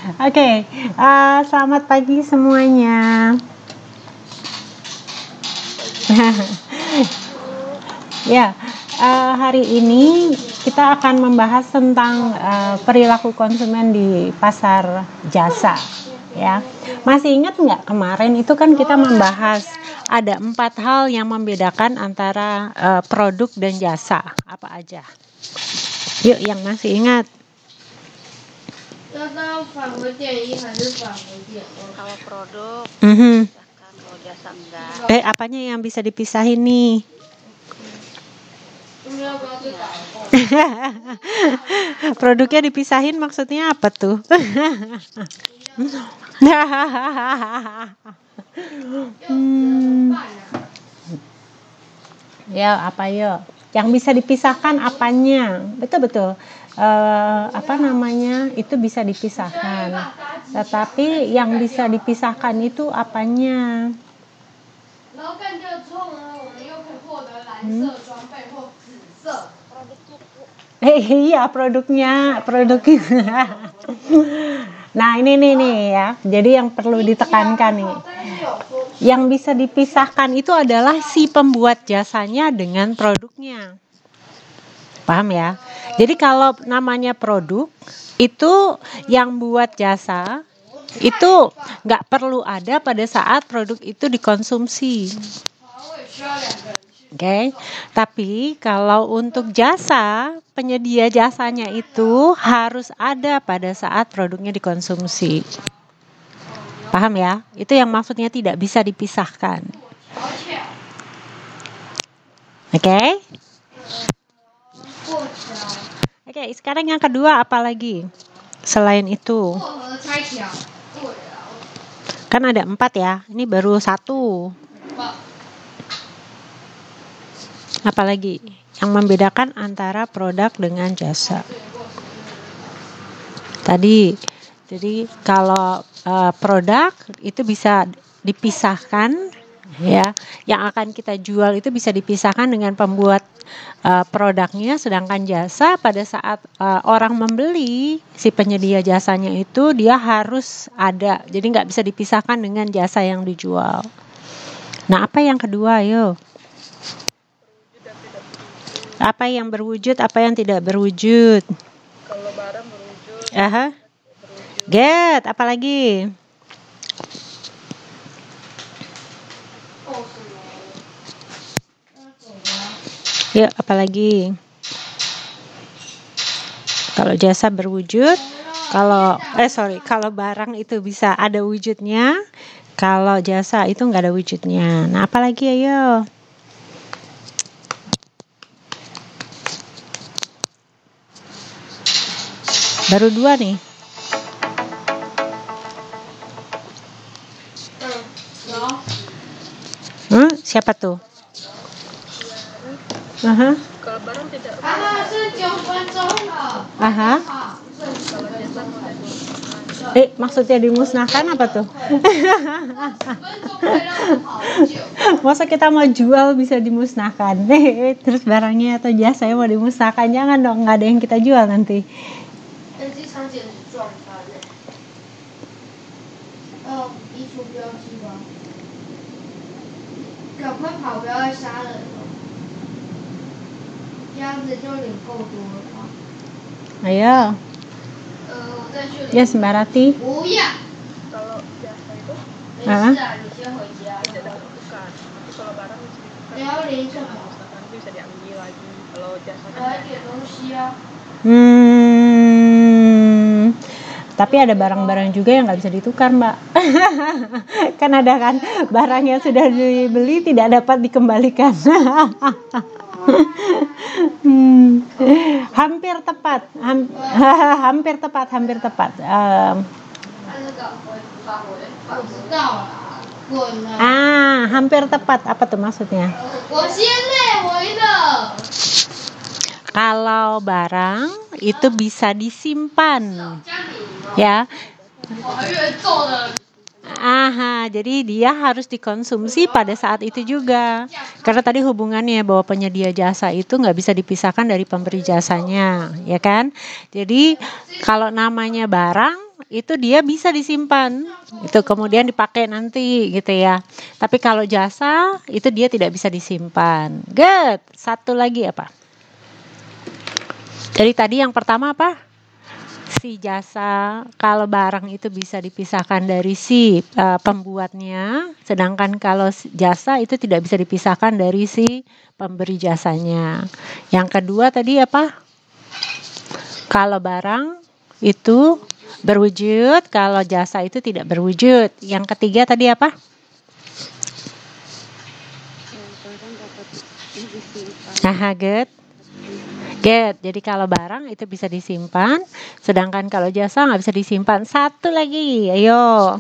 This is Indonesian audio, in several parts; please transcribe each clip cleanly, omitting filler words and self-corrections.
Oke, selamat pagi semuanya. Ya, hari ini kita akan membahas tentang perilaku konsumen di pasar jasa. Ya, masih ingat nggak kemarin itu kan kita membahas ada 4 hal yang membedakan antara produk dan jasa. Apa aja? Yuk, yang masih ingat. Kalau produk, kalau jasa enggak. Apanya yang bisa dipisahin nih? Produknya dipisahin maksudnya apa tuh? Ya, apa yuk? Yang bisa dipisahkan apanya? Betul. Itu bisa dipisahkan. Tetapi yang bisa dipisahkan itu apanya? Iya, produknya. Nah, ini nih ya. Jadi yang perlu ditekankan nih. Yang bisa dipisahkan itu adalah si pembuat jasanya dengan produknya. Paham ya? Jadi kalau namanya produk, itu yang buat jasa, itu nggak perlu ada pada saat produk itu dikonsumsi. Oke, tapi kalau untuk jasa, penyedia jasanya itu harus ada pada saat produknya dikonsumsi. Paham ya? Itu yang maksudnya tidak bisa dipisahkan. Oke, sekarang yang kedua apa lagi? Selain itu, kan ada 4 ya. Ini baru 1. Apalagi yang membedakan antara produk dengan jasa. Tadi, jadi kalau produk itu bisa dipisahkan, ya. Yang akan kita jual itu bisa dipisahkan dengan pembuat produknya, sedangkan jasa pada saat orang membeli si penyedia jasanya itu dia harus ada. Jadi nggak bisa dipisahkan dengan jasa yang dijual. Nah, apa yang kedua, yuk? Apa yang berwujud, apa yang tidak berwujud? Kalau barang berwujud. Get, apa lagi? Yuk, apa lagi? Kalau jasa berwujud, kalau barang itu bisa ada wujudnya, kalau jasa itu nggak ada wujudnya. Nah, apa lagi ayo? Baru 2 nih. Siapa tuh? Kalau barang tidak. Maksudnya dimusnahkan apa tuh? Masa kita mau jual bisa dimusnahkan? Terus barangnya atau jasanya mau dimusnahkan? Jangan dong, nggak ada yang kita jual nanti. Ayo. Yes, Mbak Rati. Kalau jasa itu tidak dapat tukar. Tapi kalau barang bisa diambil lagi. Kalau jasa tapi ada barang-barang juga yang nggak bisa ditukar, Mbak. Kan ada kan barang yang sudah dibeli tidak dapat dikembalikan. Hampir tepat. Hampir tepat. Apa tuh maksudnya? Kalau barang itu bisa disimpan, ya. Jadi dia harus dikonsumsi pada saat itu juga. Karena tadi hubungannya bahwa penyedia jasa itu nggak bisa dipisahkan dari pemberi jasanya, ya kan? Jadi kalau namanya barang itu dia bisa disimpan, itu kemudian dipakai nanti gitu ya. Tapi kalau jasa itu dia tidak bisa disimpan. Good. Satu lagi apa? Jadi tadi yang pertama apa? Si jasa. Kalau barang itu bisa dipisahkan dari si pembuatnya, sedangkan kalau jasa itu tidak bisa dipisahkan dari si pemberi jasanya. Yang kedua tadi apa? Kalau barang itu berwujud, kalau jasa itu tidak berwujud. Yang ketiga tadi apa? Good. Good. Jadi kalau barang itu bisa disimpan, sedangkan kalau jasa nggak bisa disimpan. Satu lagi, ayo.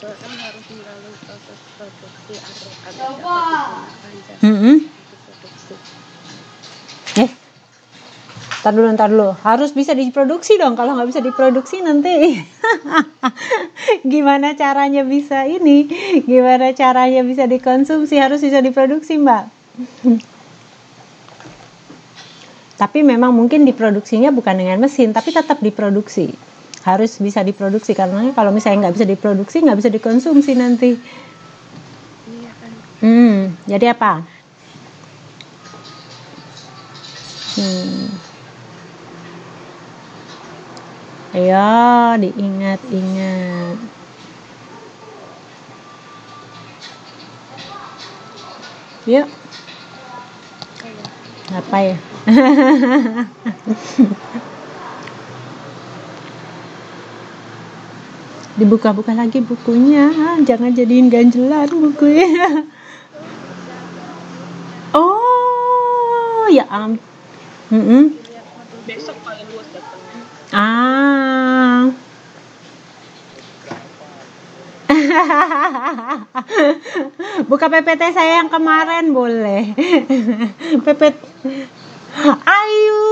Barang harus melalui proses produksi agar dapat digunakan jasa produksi. Ntar dulu. Harus bisa diproduksi dong. Kalau nggak bisa diproduksi nanti gimana caranya bisa ini? Gimana caranya bisa dikonsumsi? Harus bisa diproduksi, Mbak. Tapi memang mungkin diproduksinya bukan dengan mesin, tapi tetap diproduksi. Harus bisa diproduksi, karena kalau misalnya nggak bisa diproduksi, nggak bisa dikonsumsi nanti. Iya kan. Jadi apa? Ayo diingat-ingat. Yuk. Apa ya? Dibuka-buka lagi bukunya, jangan jadiin ganjelan bukunya. Oh, ya Besok paling luas datangnya. Buka PPT saya yang kemarin boleh. PPT. Ayu.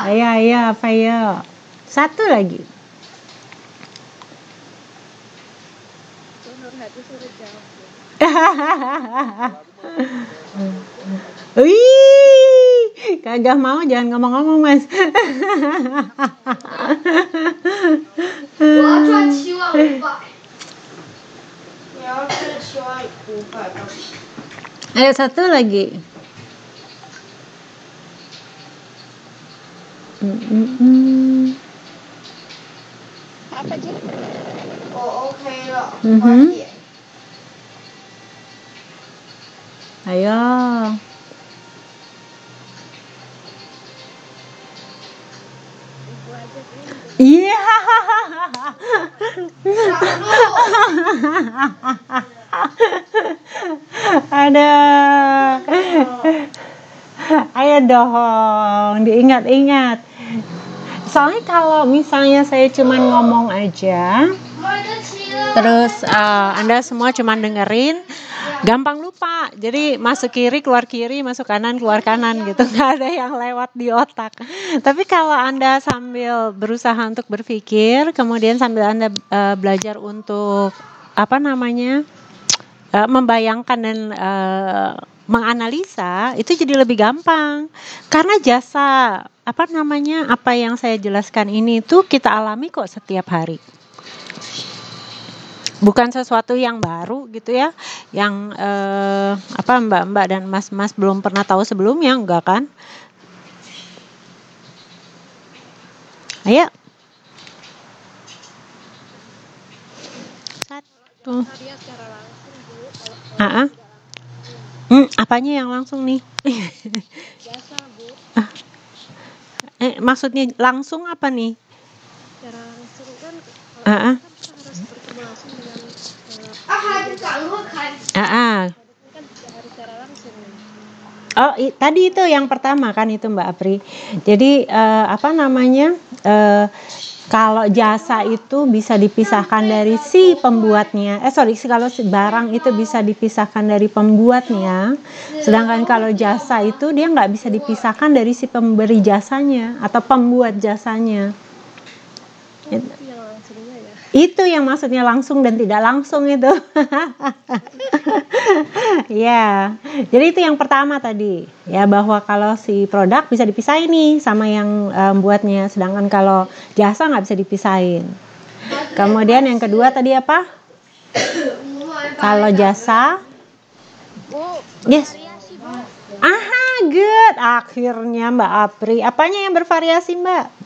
Ayo, apa ya? Satu lagi. Wih, kagak mau, jangan ngomong-ngomong, Mas. Ayo satu lagi. Apa aja? Oke lah. Ayo. Iya. Ada. Ayo dong, diingat-ingat. Soalnya kalau misalnya saya cuman ngomong aja, terus Anda semua cuman dengerin, gampang lupa. Jadi masuk kiri, masuk kanan, keluar kanan gitu. Nggak ada yang lewat di otak. Tapi kalau Anda sambil berusaha untuk berpikir, kemudian sambil Anda belajar untuk membayangkan dan menganalisa, itu jadi lebih gampang. Karena jasa apa yang saya jelaskan ini tuh kita alami kok setiap hari. Bukan sesuatu yang baru gitu ya, yang mbak-mbak dan mas-mas belum pernah tahu sebelumnya, enggak kan? Ayo. Satu. Apanya yang langsung nih? Jasa, Bu. Maksudnya langsung apa nih? Secara langsung kan kalau kita harus bertemu langsung dengan kan harus secara langsung. Oh, tadi itu yang pertama kan itu Mbak Apri. Jadi Kalau jasa itu bisa dipisahkan dari si pembuatnya. Kalau si barang itu bisa dipisahkan dari pembuatnya. Sedangkan kalau jasa itu dia nggak bisa dipisahkan dari si pemberi jasanya atau pembuat jasanya. Itu yang maksudnya langsung dan tidak langsung itu. Ya, jadi itu yang pertama tadi. Ya, bahwa kalau si produk bisa dipisahin nih sama yang buatnya. Sedangkan kalau jasa nggak bisa dipisahin. Kemudian yang kedua tadi apa? Kalau jasa. Yes. Aha, good. Akhirnya Mbak Apri. Apanya yang bervariasi, Mbak?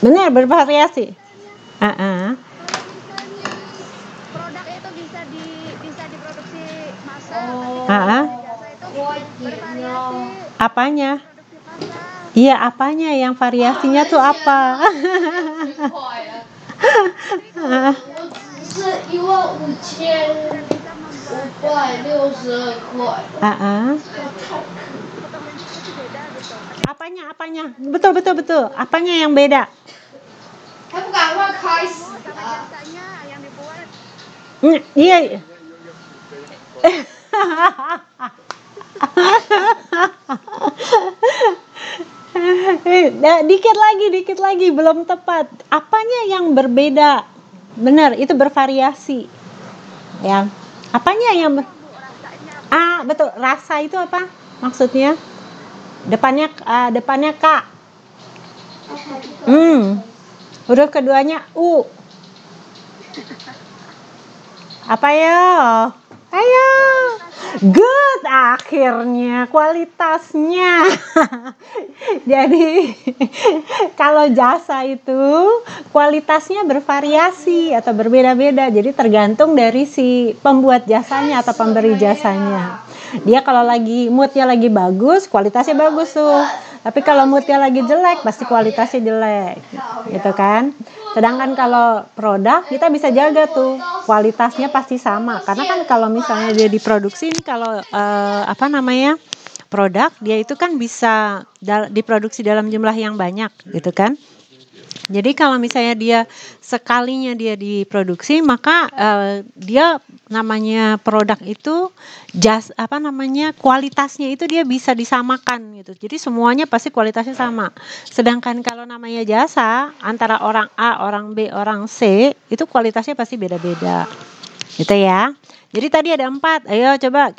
Benar, bervariasi. Produk itu bisa diproduksi massal, jasa itu bervariasi. Apanya? Iya, apanya yang variasinya tuh apa? Apanya? Betul. Apanya yang beda? Jasanya yang dibuat. Iya. Dikit lagi, belum tepat. Apanya yang berbeda? Benar, itu bervariasi. Ya. Apanya yang betul. Rasa itu apa? Maksudnya? Depannya K. Huruf keduanya U. Apa ya? Ayo. Good, akhirnya kualitasnya. Jadi kalau jasa itu kualitasnya bervariasi atau berbeda-beda. Jadi tergantung dari si pembuat jasanya atau pemberi jasanya. Dia kalau moodnya lagi bagus, kualitasnya bagus tuh. Tapi kalau moodnya lagi jelek, pasti kualitasnya jelek, gitu kan? Sedangkan kalau produk kita bisa jaga tuh kualitasnya pasti sama. Karena kan kalau misalnya dia diproduksi ini kalau produk dia itu kan bisa diproduksi dalam jumlah yang banyak, gitu kan? Jadi kalau misalnya dia sekalinya dia diproduksi, maka dia namanya produk itu kualitasnya itu dia bisa disamakan gitu. Jadi semuanya pasti kualitasnya sama. Sedangkan kalau namanya jasa antara orang A, orang B, orang C itu kualitasnya pasti beda-beda. Gitu ya. Jadi tadi ada 4. Ayo coba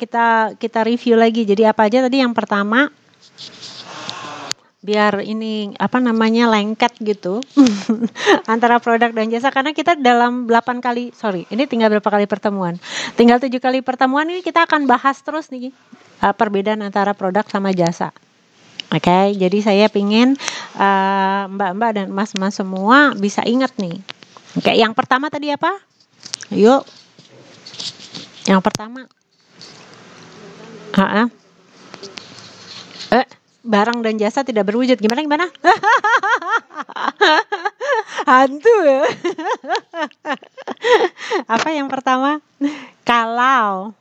kita review lagi. Jadi apa aja tadi yang pertama? Biar ini lengket gitu antara produk dan jasa, karena kita dalam 8 kali, ini tinggal berapa kali pertemuan? Tinggal 7 kali pertemuan ini kita akan bahas terus nih perbedaan antara produk sama jasa. Oke, jadi saya pingin mbak-mbak dan mas-mas semua bisa ingat nih. Oke, yang pertama tadi apa? Yuk. Yang pertama. Barang dan jasa tidak berwujud. Gimana? Hantu ya. Apa yang pertama? Kalau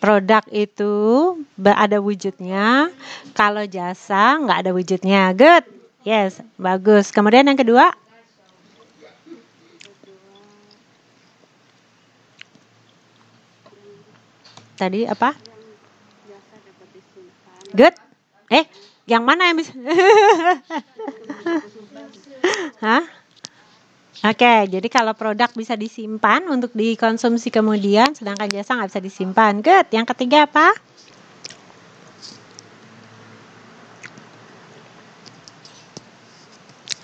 produk itu ada wujudnya, kalau jasa nggak ada wujudnya. Good. Yes, bagus. Kemudian yang kedua? Tadi apa? Good. Yang mana yang bisa? Hah? Oke, jadi kalau produk bisa disimpan untuk dikonsumsi kemudian, sedangkan jasa nggak bisa disimpan. Good. Yang ketiga apa?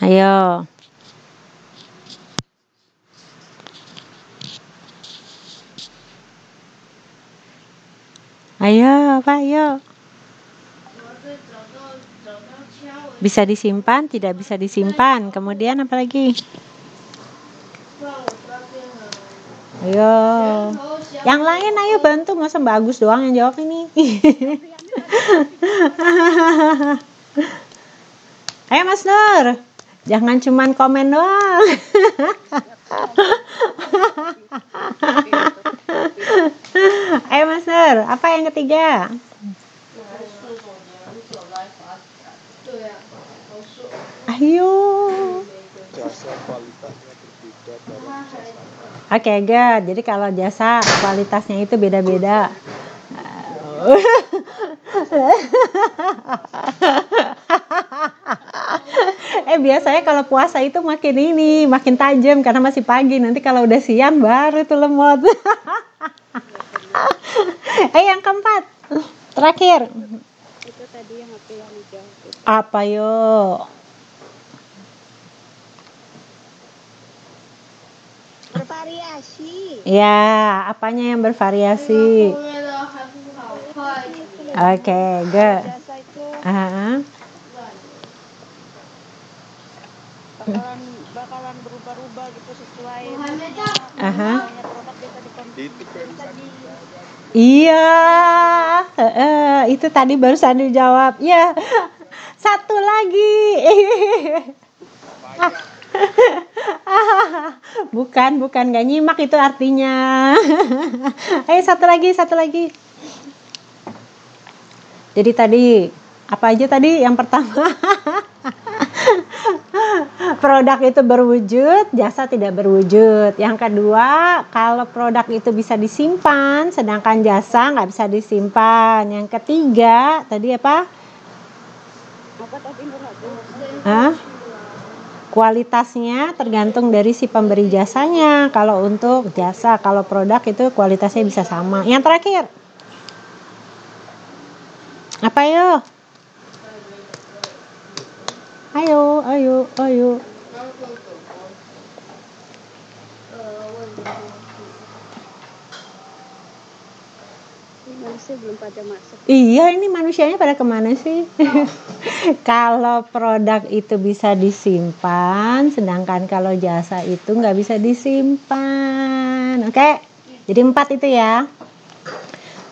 Ayo. Ayo. Bisa disimpan, tidak bisa disimpan. Kemudian apa lagi? Ayo. Yang lain ayo bantu, masa bagus doang yang jawab ini. Ayo Mas Nur. Jangan cuman komen doang. Ayo Mas Nur, apa yang ketiga? Ayo. Jasa kualitasnya berbeda, barang bisa sama. Oke, good. Jadi kalau jasa kualitasnya itu beda-beda. Biasanya kalau puasa itu makin tajam karena masih pagi. Nanti kalau udah siang baru tuh lemot. Yang keempat, terakhir. Itu tadi yang HP yang hijau. Apa yo? Bervariasi. Ya, apanya yang bervariasi? Oke, good. Jasa itu bakalan berubah-ubah gitu sesuai moodnya. Misalnya produk bisa Iya, itu tadi barusan dijawab. Ya, satu lagi. Bukan gak nyimak itu artinya. Ayo satu lagi. Jadi tadi apa aja tadi? Yang pertama, produk itu berwujud, jasa tidak berwujud. Yang kedua, kalau produk itu bisa disimpan, sedangkan jasa nggak bisa disimpan. Yang ketiga, tadi apa? Apa tadi Kualitasnya tergantung dari si pemberi jasanya. Kalau untuk jasa, kalau produk itu kualitasnya bisa sama. Yang terakhir, apa yo? Ayo. Manusia belum pada masuk. Iya, ini manusianya pada kemana sih? Kalau produk itu bisa disimpan, sedangkan kalau jasa itu nggak bisa disimpan. Oke, jadi 4 itu ya.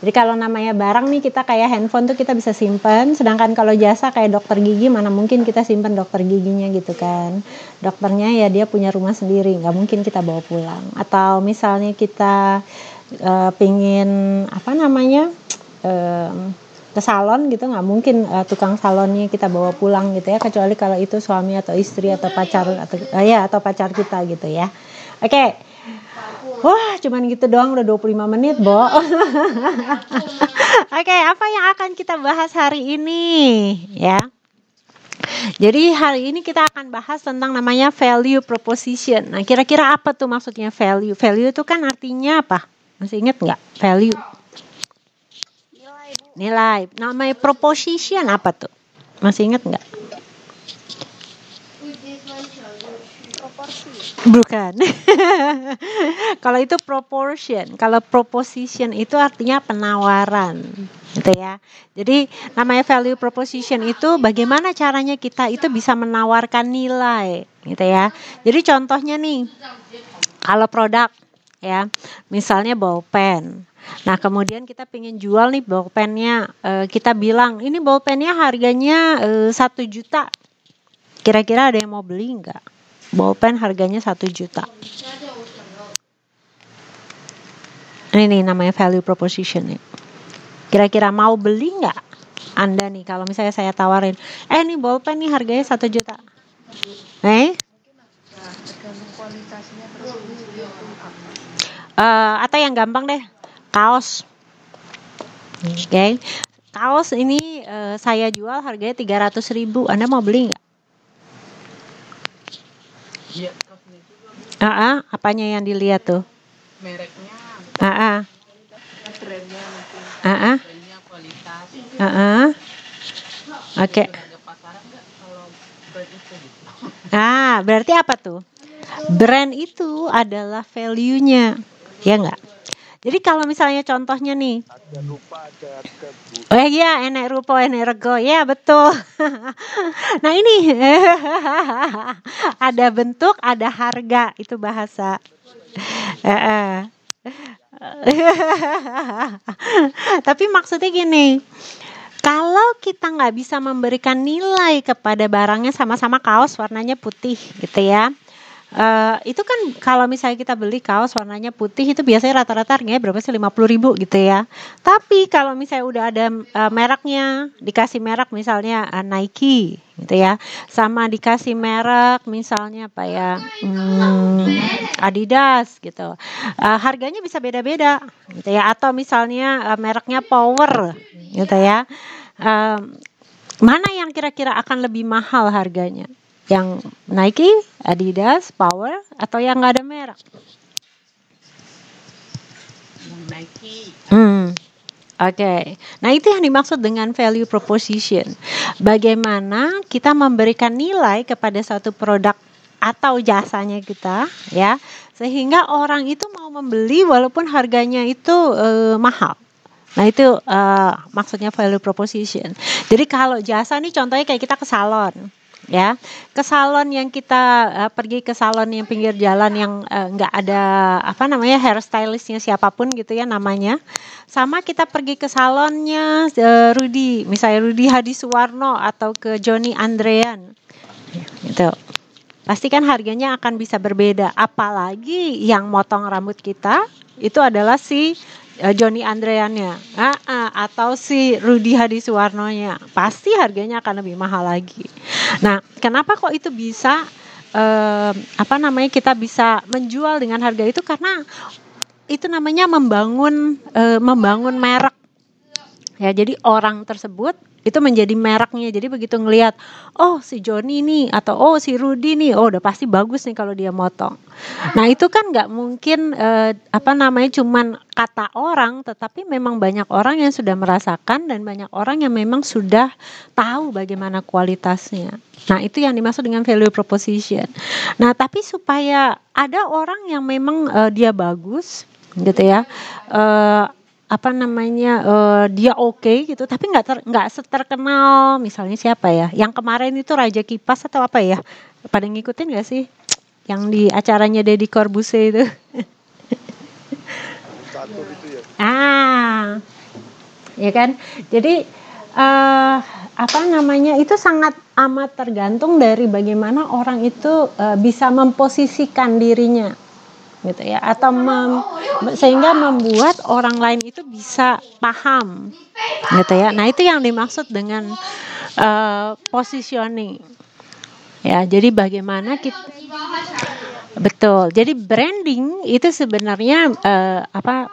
Jadi kalau namanya barang nih, kita kayak handphone tuh kita bisa simpan, sedangkan kalau jasa kayak dokter gigi, mana mungkin kita simpan dokter giginya gitu kan. Dokternya ya dia punya rumah sendiri, nggak mungkin kita bawa pulang. Atau misalnya kita pingin ke salon gitu, nggak mungkin tukang salonnya kita bawa pulang gitu ya, kecuali kalau itu suami atau istri atau pacar atau pacar kita gitu ya. Oke. Wah, cuman gitu doang, udah 25 menit, Bo. Oke, apa yang akan kita bahas hari ini ya? Jadi hari ini kita akan bahas tentang namanya value proposition. Nah, kira-kira apa tuh maksudnya value? Value itu kan artinya apa? Masih ingat nggak? Value. Nilai. Namanya proposition apa tuh? Masih ingat nggak? Bukan. Kalau itu proportion. Kalau proposition itu artinya penawaran, gitu ya. Jadi namanya value proposition itu bagaimana caranya kita itu bisa menawarkan nilai, gitu ya. Jadi contohnya nih, kalau produk ya, misalnya bolpen. Nah, kemudian kita pengen jual nih bolpennya, kita bilang ini bolpennya harganya 1 juta. Kira-kira ada yang mau beli nggak? Bolpen harganya 1 juta. Ini namanya value proposition nih. Kira-kira mau beli nggak Anda nih kalau misalnya saya tawarin, nih bolpen nih harganya 1 juta. Atau yang gampang deh, kaos. Oke. Kaos ini saya jual harganya 300.000. Anda mau beli nggak? Iya, apanya yang dilihat tuh? mereknya, Trennya, trennya, kualitas. Oke. Harga pasaran nggak kalau brand itu gitu? Berarti apa tuh? Brand itu adalah value-nya, ya nggak? Jadi kalau misalnya contohnya nih, Ada rupa, ada harga, Bu. oh iya, enek rupa, enek rego, ya betul. Nah ini ada bentuk, ada harga, itu bahasa. Tapi maksudnya gini, kalau kita nggak bisa memberikan nilai kepada barangnya, sama-sama kaos warnanya putih gitu ya, Itu kan kalau misalnya kita beli kaos warnanya putih itu biasanya rata-rata harganya berapa sih, 50.000 gitu ya. Tapi kalau misalnya udah ada mereknya, dikasih merek misalnya Nike gitu ya, sama dikasih merek misalnya apa ya, Adidas gitu, harganya bisa beda-beda gitu ya. Atau misalnya mereknya Power gitu ya. Mana yang kira-kira akan lebih mahal harganya? Yang Nike, Adidas, Power, atau yang nggak ada merek? Nike. Oke. Nah, itu yang dimaksud dengan value proposition. Bagaimana kita memberikan nilai kepada suatu produk atau jasanya kita, ya, sehingga orang itu mau membeli walaupun harganya itu mahal. Nah, itu maksudnya value proposition. Jadi kalau jasa nih contohnya kayak kita ke salon, ya, ke salon yang kita pergi ke salon yang pinggir jalan yang nggak ada apa namanya hairstylistnya siapapun gitu ya namanya, sama kita pergi ke salonnya Rudy, misalnya Rudy Hadisuwarno atau ke Johnny Andrean, gitu. Pasti kan harganya akan bisa berbeda. Apalagi yang motong rambut kita itu adalah si Johnny Andreannya, atau si Rudy Hadisuwarnonya, pasti harganya akan lebih mahal lagi. Nah, kenapa kok itu bisa kita bisa menjual dengan harga itu? Karena itu namanya membangun merek. Ya, jadi orang tersebut itu menjadi mereknya. Jadi begitu ngelihat, oh si Johnny nih atau oh si Rudy nih, oh udah pasti bagus nih kalau dia motong. Nah, itu kan nggak mungkin cuman kata orang, tetapi memang banyak orang yang sudah merasakan dan banyak orang yang memang sudah tahu bagaimana kualitasnya. Nah, itu yang dimaksud dengan value proposition. Nah, tapi supaya ada orang yang memang dia bagus gitu ya, dia oke gitu, tapi nggak seterkenal misalnya siapa ya, yang kemarin itu Raja Kipas atau apa ya, pada ngikutin nggak sih yang di acaranya Deddy Corbuzier itu? Itu ya. Ya kan, jadi itu sangat amat tergantung dari bagaimana orang itu bisa memposisikan dirinya gitu ya, atau sehingga membuat orang lain itu bisa paham gitu ya. Nah, itu yang dimaksud dengan positioning ya. Jadi bagaimana kita betul, jadi branding itu sebenarnya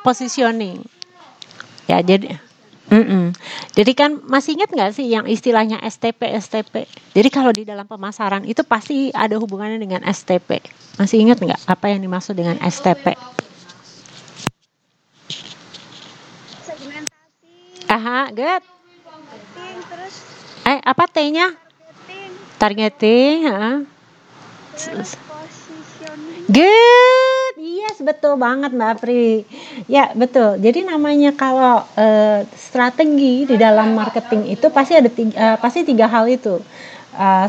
positioning ya. Jadi kan masih ingat nggak sih yang istilahnya STP? Jadi kalau di dalam pemasaran itu pasti ada hubungannya dengan STP. Masih ingat nggak apa yang dimaksud dengan STP? Segmentasi. Good. Marketing, terus Apa T-nya? Targeting. terus positioning. Good, yes, betul banget Mbak Apri. Ya, betul. Jadi namanya kalau strategi di dalam marketing itu pasti ada tiga hal itu.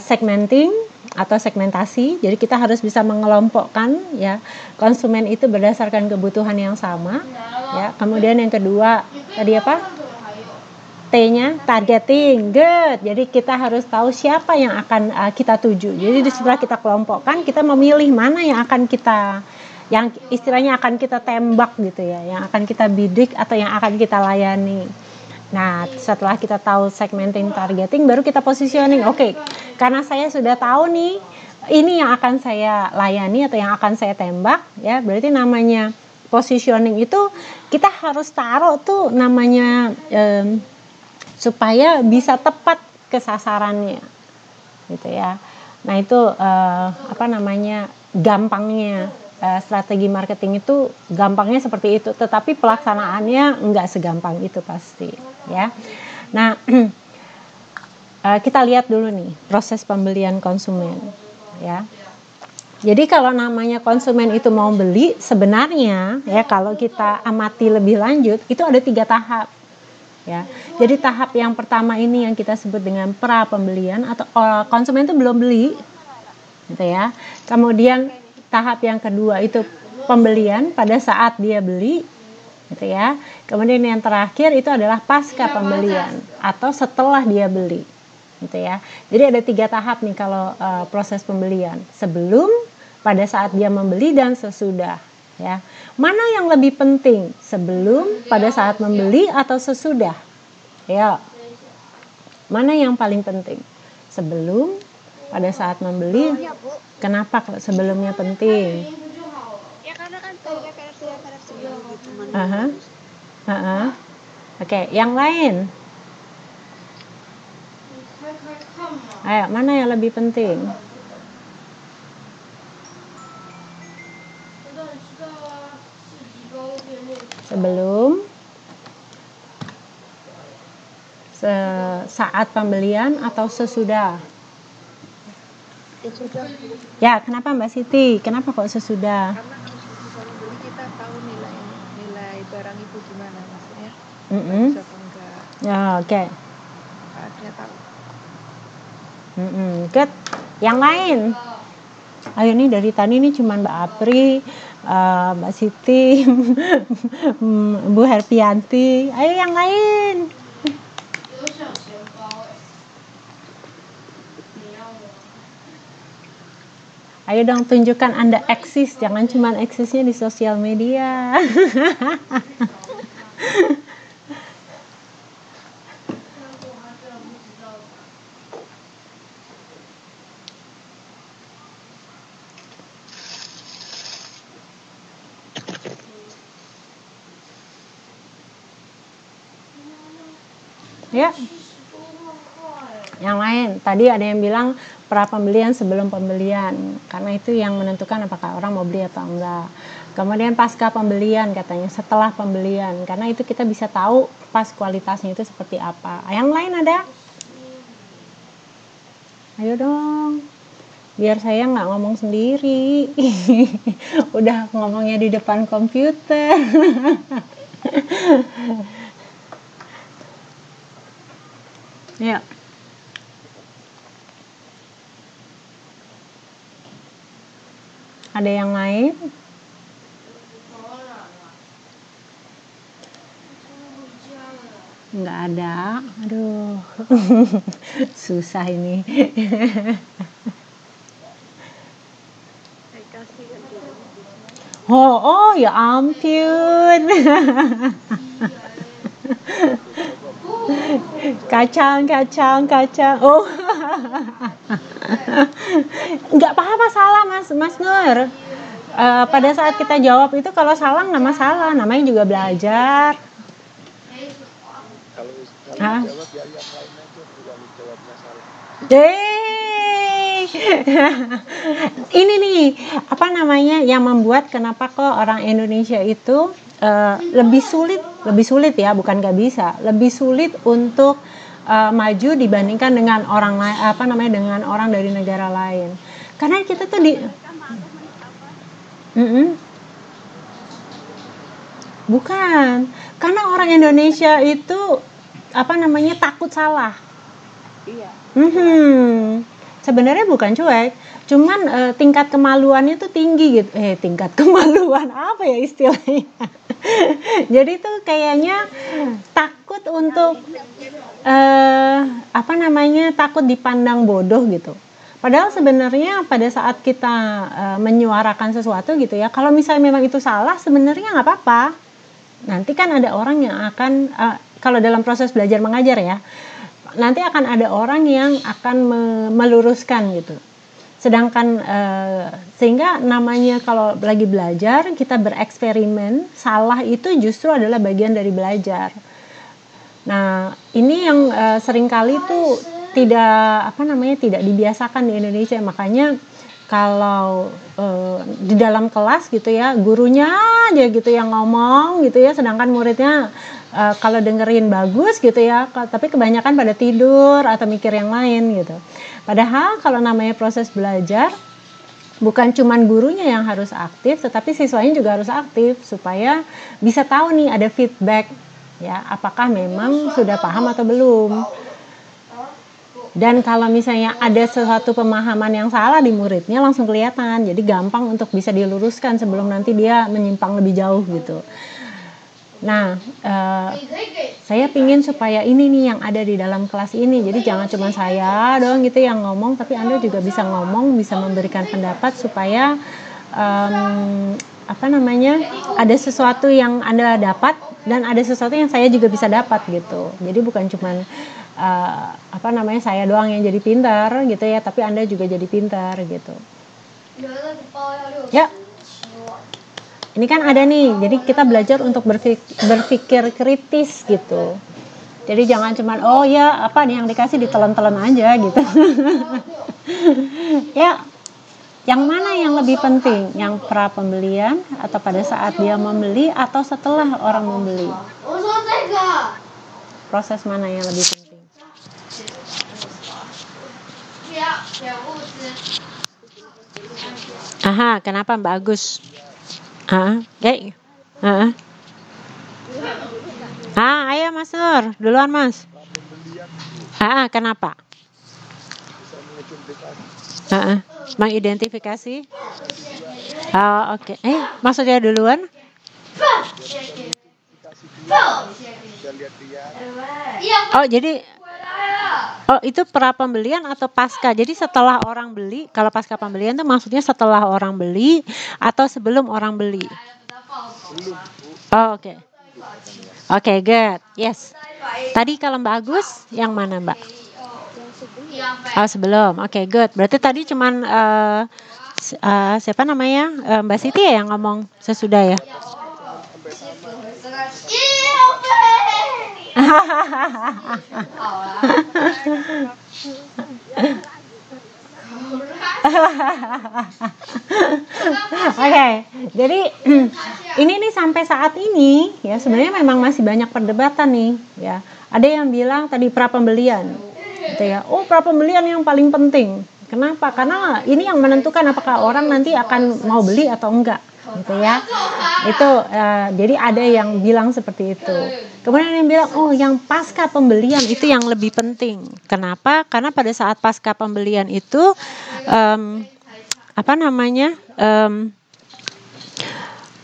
Segmenting atau segmentasi. Jadi kita harus bisa mengelompokkan ya konsumen itu berdasarkan kebutuhan yang sama. Ya, kemudian yang kedua tadi apa? T-nya targeting. Good. Jadi kita harus tahu siapa yang akan kita tuju. Jadi setelah kita kelompokkan, kita memilih mana yang akan kita, yang istilahnya akan kita tembak gitu ya, yang akan kita bidik atau yang akan kita layani. Nah, setelah kita tahu segmenting, targeting, baru kita positioning. Oke, karena saya sudah tahu nih, ini yang akan saya layani atau yang akan saya tembak, ya, berarti namanya positioning itu kita harus taruh tuh namanya supaya bisa tepat ke sasarannya, gitu ya. Nah, itu gampangnya strategi marketing itu gampangnya seperti itu, tetapi pelaksanaannya enggak segampang itu pasti, ya. Nah, kita lihat dulu nih proses pembelian konsumen, ya. Jadi kalau namanya konsumen itu mau beli, sebenarnya ya kalau kita amati lebih lanjut itu ada 3 tahap. Ya, jadi tahap yang pertama ini yang kita sebut dengan pra pembelian atau konsumen itu belum beli, gitu ya. Kemudian tahap yang kedua itu pembelian pada saat dia beli, gitu ya. Kemudian yang terakhir itu adalah pasca pembelian atau setelah dia beli, gitu ya. Jadi ada 3 tahap nih kalau proses pembelian. Sebelum, pada saat dia membeli dan sesudah, ya. Mana yang lebih penting, sebelum, pada saat membeli atau sesudah? Ya. Mana yang paling penting? Sebelum, pada saat membeli. Iya, Bu. Kenapa sebelumnya penting? Ya karena kan referensi gitu Aha. Oke, yang lain? Ayo, mana yang lebih penting? Sebelum, saat pembelian atau sesudah? Sesudah. Ya, kenapa Mbak Siti? Kenapa kok sesudah? Karena kalau beli kita tahu nilai barang itu gimana maksudnya. Bagus apa enggak. Ya, oke. Manfaatnya tahu. Good. Yang lain? Ayo nih dari tadi nih cuman Mbak Apri, Mbak Siti, Bu Herpianti. Ayo yang lain. Ayo dong tunjukkan Anda eksis, jangan cuma eksisnya di sosial media. Ya. Yang lain, tadi ada yang bilang pra pembelian sebelum pembelian, karena itu yang menentukan apakah orang mau beli atau enggak. Kemudian pasca pembelian katanya, setelah pembelian, karena itu kita bisa tahu pas kualitasnya itu seperti apa. Yang lain ada? Ayo dong, biar saya nggak ngomong sendiri. Udah ngomongnya di depan komputer. Ya. Ada yang lain? Nggak ada. Aduh. Susah ini. Oh, ya ampun. Kacang. Oh. Nggak apa-apa salah Mas Nur. Pada saat kita jawab itu kalau salah nggak masalah, namanya juga belajar. Kalau jawab ya yang lain aja, bukan jawabnya salah. Ini nih, apa namanya yang membuat kenapa kok orang Indonesia itu lebih sulit ya, bukan nggak bisa, lebih sulit untuk maju dibandingkan dengan orang lain, dengan orang dari negara lain. Karena kita tuh bukan, karena orang Indonesia itu takut salah. Iya. Sebenarnya bukan cuek, cuman tingkat kemaluannya tuh tinggi gitu. Tingkat kemaluan apa ya istilahnya? Jadi tuh kayaknya takut untuk takut dipandang bodoh gitu. Padahal sebenarnya pada saat kita menyuarakan sesuatu gitu ya, kalau misalnya memang itu salah, sebenarnya nggak apa-apa. Nanti kan ada orang yang akan, kalau dalam proses belajar mengajar ya, nanti akan ada orang yang akan meluruskan gitu. Sedangkan sehingga namanya kalau lagi belajar kita bereksperimen, salah itu justru adalah bagian dari belajar. Nah, ini yang seringkali tuh tidak dibiasakan di Indonesia. Makanya kalau di dalam kelas gitu ya, gurunya aja gitu yang ngomong gitu ya, sedangkan muridnya kalau dengerin bagus gitu ya, tapi kebanyakan pada tidur atau mikir yang lain gitu. Padahal kalau namanya proses belajar, bukan cuman gurunya yang harus aktif, tetapi siswanya juga harus aktif supaya bisa tahu nih ada feedback ya, apakah memang sudah paham atau belum. Dan kalau misalnya ada sesuatu pemahaman yang salah di muridnya langsung kelihatan, jadi gampang untuk bisa diluruskan sebelum nanti dia menyimpang lebih jauh gitu. Nah, saya pingin supaya ini nih yang ada di dalam kelas ini. Jadi jangan cuma saya doang gitu yang ngomong, tapi Anda juga bisa ngomong, bisa memberikan pendapat supaya ada sesuatu yang Anda dapat dan ada sesuatu yang saya juga bisa dapat gitu. Jadi bukan cuma saya doang yang jadi pintar gitu ya, tapi Anda juga jadi pintar gitu. Ya. Ini kan ada nih, jadi kita belajar untuk berpikir kritis gitu. Jadi jangan cuman apa nih yang dikasih ditelan-telan aja gitu. Ya, yang mana yang lebih penting? Yang pra pembelian atau pada saat dia membeli atau setelah orang membeli? Proses mana yang lebih penting? Aha, kenapa Mbak Agus? Ayo Mas Nur, duluan Mas. Kenapa? Mengidentifikasi. Oke. Maksudnya duluan? Jadi itu pra pembelian atau pasca. Jadi setelah orang beli, kalau pasca pembelian itu maksudnya setelah orang beli atau sebelum orang beli. Oke. Oke, good. Yes. Tadi kalau Mbak Agus yang mana, Mbak? Sebelum. Oke, good. Berarti tadi cuman siapa namanya? Mbak Siti ya yang ngomong sesudah ya? Oke, jadi ini nih sampai saat ini ya sebenarnya memang masih banyak perdebatan nih ya. Ada yang bilang tadi pra pembelian, gitu ya. Pra pembelian yang paling penting. Kenapa? Karena ini yang menentukan apakah orang nanti akan mau beli atau enggak, gitu ya. Itu jadi ada yang bilang seperti itu. Kemudian yang bilang yang pasca pembelian itu yang lebih penting. Kenapa? Karena pada saat pasca pembelian itu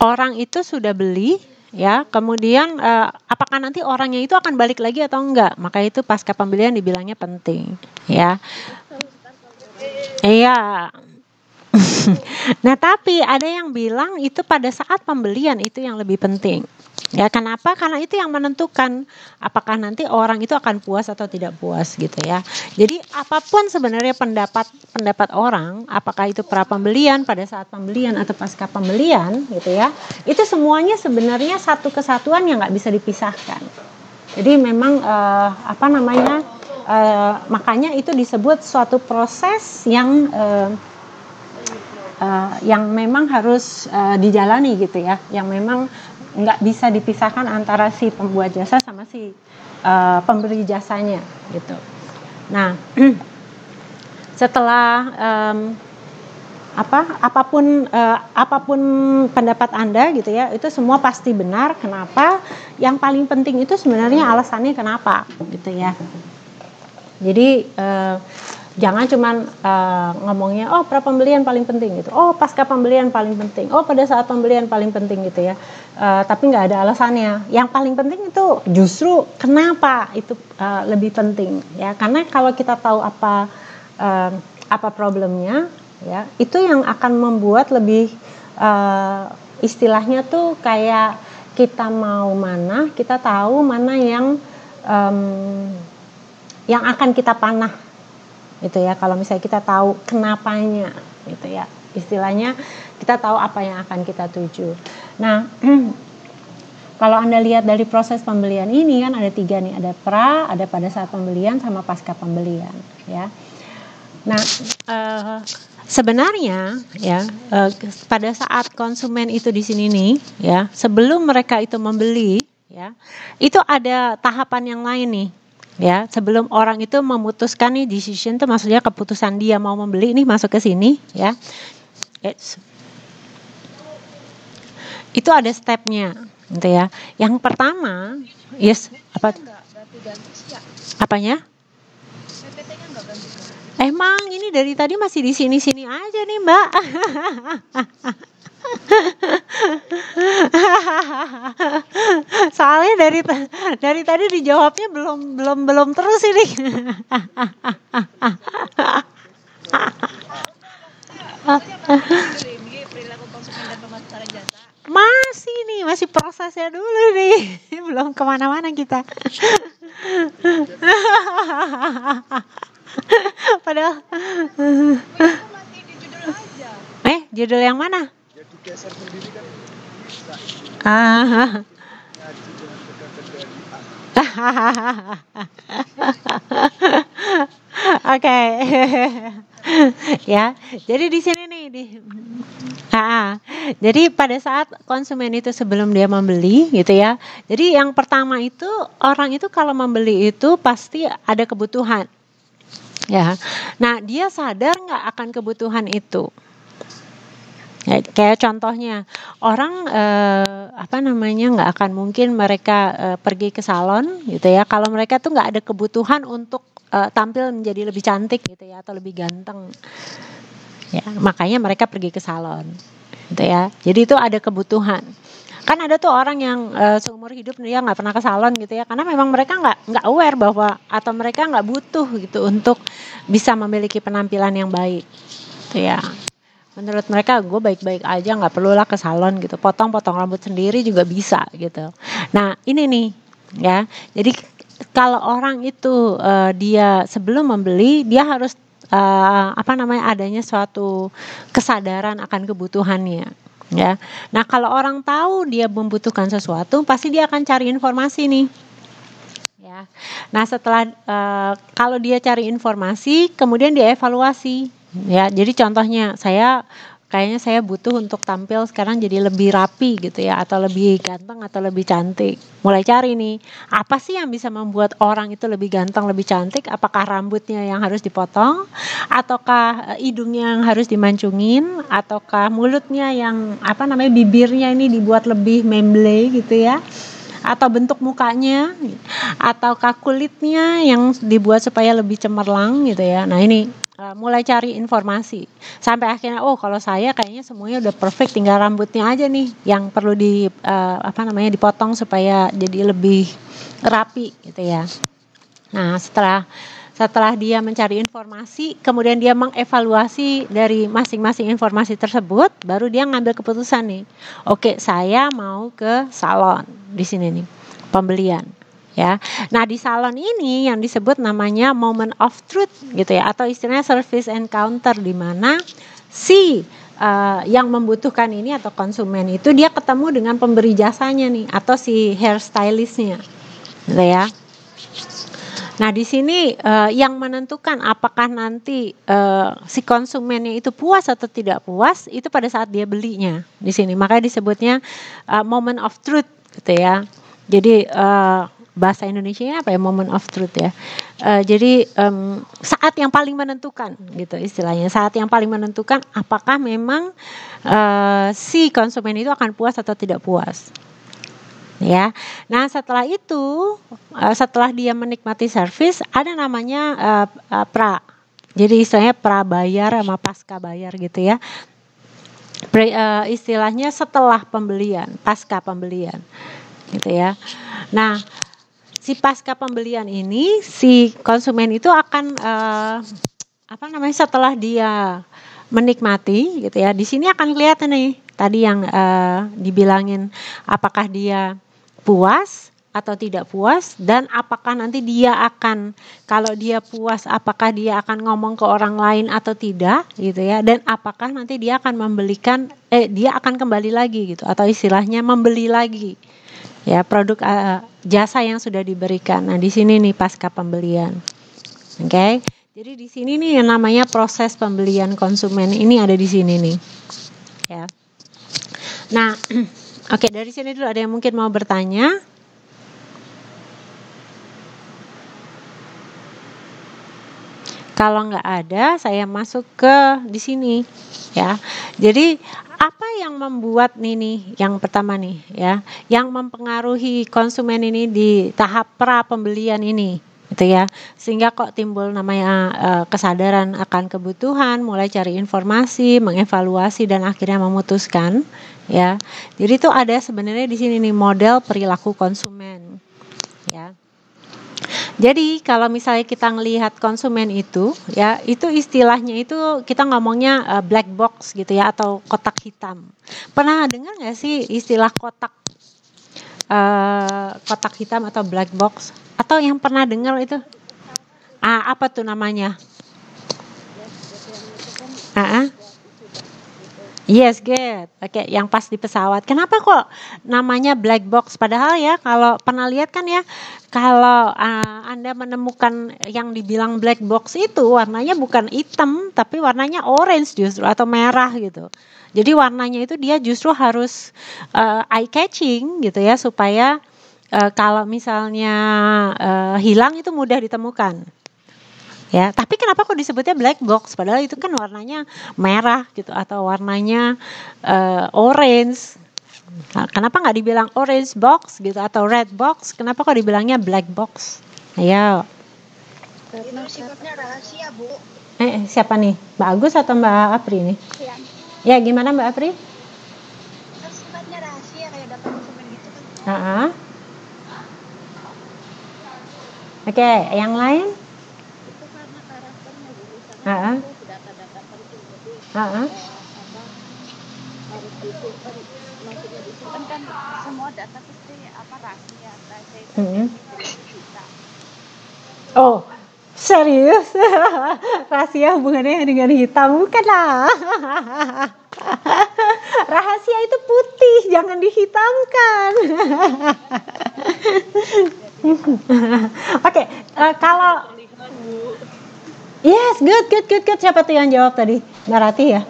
orang itu sudah beli ya, kemudian apakah nanti orangnya itu akan balik lagi atau enggak? Maka itu pasca pembelian dibilangnya penting ya. Iya. Nah, tapi ada yang bilang itu pada saat pembelian itu yang lebih penting. Ya, kenapa? Karena itu yang menentukan apakah nanti orang itu akan puas atau tidak puas gitu ya. Jadi apapun sebenarnya pendapat orang, apakah itu pra pembelian, pada saat pembelian atau pasca pembelian gitu ya. Itu semuanya sebenarnya satu kesatuan yang nggak bisa dipisahkan. Jadi memang makanya itu disebut suatu proses yang memang harus dijalani gitu ya, yang memang nggak bisa dipisahkan antara si pembuat jasa sama si pemberi jasanya gitu. Nah, setelah apapun pendapat Anda gitu ya, itu semua pasti benar. Kenapa? Yang paling penting itu sebenarnya alasannya kenapa gitu ya. Jadi jangan cuman ngomongnya pra pembelian paling penting gitu, pasca pembelian paling penting, pada saat pembelian paling penting gitu ya, tapi nggak ada alasannya. Yang paling penting itu justru kenapa itu lebih penting ya, karena kalau kita tahu apa problemnya ya, itu yang akan membuat lebih istilahnya tuh kayak kita mau mana, kita tahu mana yang akan kita panah gitu ya. Kalau misalnya kita tahu kenapanya gitu ya, istilahnya kita tahu apa yang akan kita tuju. Nah, kalau Anda lihat dari proses pembelian ini kan ada 3 nih, ada pra, ada pada saat pembelian, sama pasca pembelian ya. Nah, sebenarnya ya pada saat konsumen itu di sini nih ya, sebelum mereka itu membeli ya, itu ada tahapan yang lain nih. Ya, sebelum orang itu memutuskan nih, decision itu maksudnya keputusan dia mau membeli ini masuk ke sini ya. Itu ada stepnya gitu ya. Yang pertama, apanya? PPT-nya enggak ganti. Emang ini dari tadi masih di sini-sini aja nih, Mbak. Soalnya dari tadi dijawabnya belum terus ini. Perilaku konsumen dan pemasaran jasa. Masih prosesnya dulu nih. Belum kemana-mana kita. Padahal Masih di judul aja. judul yang mana? Ya digeser sendiri kan bisa ngaji dengan berkata dari Oke. Ya, jadi di sini nih jadi pada saat konsumen itu sebelum dia membeli gitu ya. Jadi yang pertama itu orang itu kalau membeli itu pasti ada kebutuhan. Ya. Nah, dia sadar nggak akan kebutuhan itu? Ya, kayak contohnya orang nggak akan mungkin mereka pergi ke salon gitu ya kalau mereka tuh nggak ada kebutuhan untuk tampil menjadi lebih cantik gitu ya atau lebih ganteng ya, makanya mereka pergi ke salon gitu ya. Jadi itu ada kebutuhan. Kan ada tuh orang yang seumur hidup dia nggak pernah ke salon gitu ya, karena memang mereka nggak aware bahwa atau mereka nggak butuh gitu untuk bisa memiliki penampilan yang baik gitu ya. Menurut mereka gue baik-baik aja, nggak perlulah ke salon gitu, potong rambut sendiri juga bisa gitu. Nah ini nih ya, jadi kalau orang itu dia sebelum membeli dia harus adanya suatu kesadaran akan kebutuhannya ya. Nah kalau orang tahu dia membutuhkan sesuatu pasti dia akan cari informasi nih ya. Nah setelah kalau dia cari informasi kemudian dia evaluasi ya. Jadi contohnya kayaknya saya butuh untuk tampil sekarang jadi lebih rapi gitu ya, atau lebih ganteng atau lebih cantik. Mulai cari nih, apa sih yang bisa membuat orang itu lebih ganteng, lebih cantik? Apakah rambutnya yang harus dipotong? Ataukah hidungnya yang harus dimancungin? Ataukah mulutnya yang bibirnya ini dibuat lebih memble gitu ya? Atau bentuk mukanya? Ataukah kulitnya yang dibuat supaya lebih cemerlang gitu ya? Nah ini mulai cari informasi sampai akhirnya kalau saya kayaknya semuanya udah perfect, tinggal rambutnya aja nih yang perlu dipotong supaya jadi lebih rapi gitu ya. Nah setelah dia mencari informasi kemudian dia mengevaluasi dari masing-masing informasi tersebut, baru dia ngambil keputusan nih, oke saya mau ke salon di sini nih pembelian. Ya, nah di salon ini yang disebut namanya moment of truth gitu ya, atau istilahnya service encounter, di mana yang membutuhkan ini atau konsumen itu dia ketemu dengan pemberi jasanya nih atau si hairstylistnya, gitu ya. Nah di sini yang menentukan apakah nanti si konsumennya itu puas atau tidak puas itu pada saat dia belinya di sini, makanya disebutnya moment of truth gitu ya. Jadi bahasa Indonesianya apa ya, moment of truth ya. Jadi saat yang paling menentukan gitu istilahnya, saat yang paling menentukan apakah memang si konsumen itu akan puas atau tidak puas. Ya. Nah, setelah itu setelah dia menikmati servis ada namanya pra. Jadi istilahnya pra bayar sama pasca bayar gitu ya. Istilahnya setelah pembelian, pasca pembelian. Gitu ya. Nah, si pasca pembelian ini si konsumen itu akan setelah dia menikmati gitu ya, di sini akan kelihatan nih tadi yang dibilangin apakah dia puas atau tidak puas, dan apakah nanti dia akan, kalau dia puas apakah dia akan ngomong ke orang lain atau tidak gitu ya, dan apakah nanti dia akan dia akan kembali lagi gitu atau istilahnya membeli lagi ya produk jasa yang sudah diberikan. Nah di sini nih pasca pembelian, oke. Jadi di sini nih yang namanya proses pembelian konsumen ini ada di sini nih, ya. Nah, oke, dari sini dulu ada yang mungkin mau bertanya? Kalau nggak ada, saya masuk ke di sini, ya. Jadi apa yang membuat nih yang pertama nih ya, yang mempengaruhi konsumen ini di tahap pra pembelian ini gitu ya, sehingga kok timbul namanya kesadaran akan kebutuhan, mulai cari informasi, mengevaluasi dan akhirnya memutuskan ya. Jadi itu ada sebenarnya di sini nih model perilaku konsumen, ya. Jadi kalau misalnya kita ngelihat konsumen itu, ya itu istilahnya itu kita ngomongnya black box gitu ya, atau kotak hitam. Pernah dengar nggak sih istilah kotak hitam atau black box? Atau yang pernah dengar itu? Apa tuh namanya? Yes, good. Oke, yang pas di pesawat. Kenapa kok namanya black box? Padahal ya, kalau pernah lihat kan ya, kalau Anda menemukan yang dibilang black box itu warnanya bukan hitam, tapi warnanya orange justru atau merah gitu. Jadi warnanya itu dia justru harus eye catching gitu ya, supaya kalau misalnya hilang itu mudah ditemukan. Ya, tapi kenapa kok disebutnya black box? Padahal itu kan warnanya merah gitu atau warnanya orange. Nah, kenapa nggak dibilang orange box gitu atau red box? Kenapa kok dibilangnya black box? Ayo. Itu sifatnya rahasia, Bu. Siapa nih? Mbak Agus atau Mbak Apri nih? Ya, gimana Mbak Apri? Kan sifatnya rahasia kayak data konsumen gitu kan. Oke, yang lain? Data-data penting, jadi harus disimpan, maksudnya disimpan kan semua data pasti rahasia itu kita. Oh, serius? Rahasia hubungannya dengan hitam? Bukanlah. Rahasia itu putih, jangan dihitamkan. Oke, kalau yes, good. Siapa tuh yang jawab tadi? Mbak Rati ya?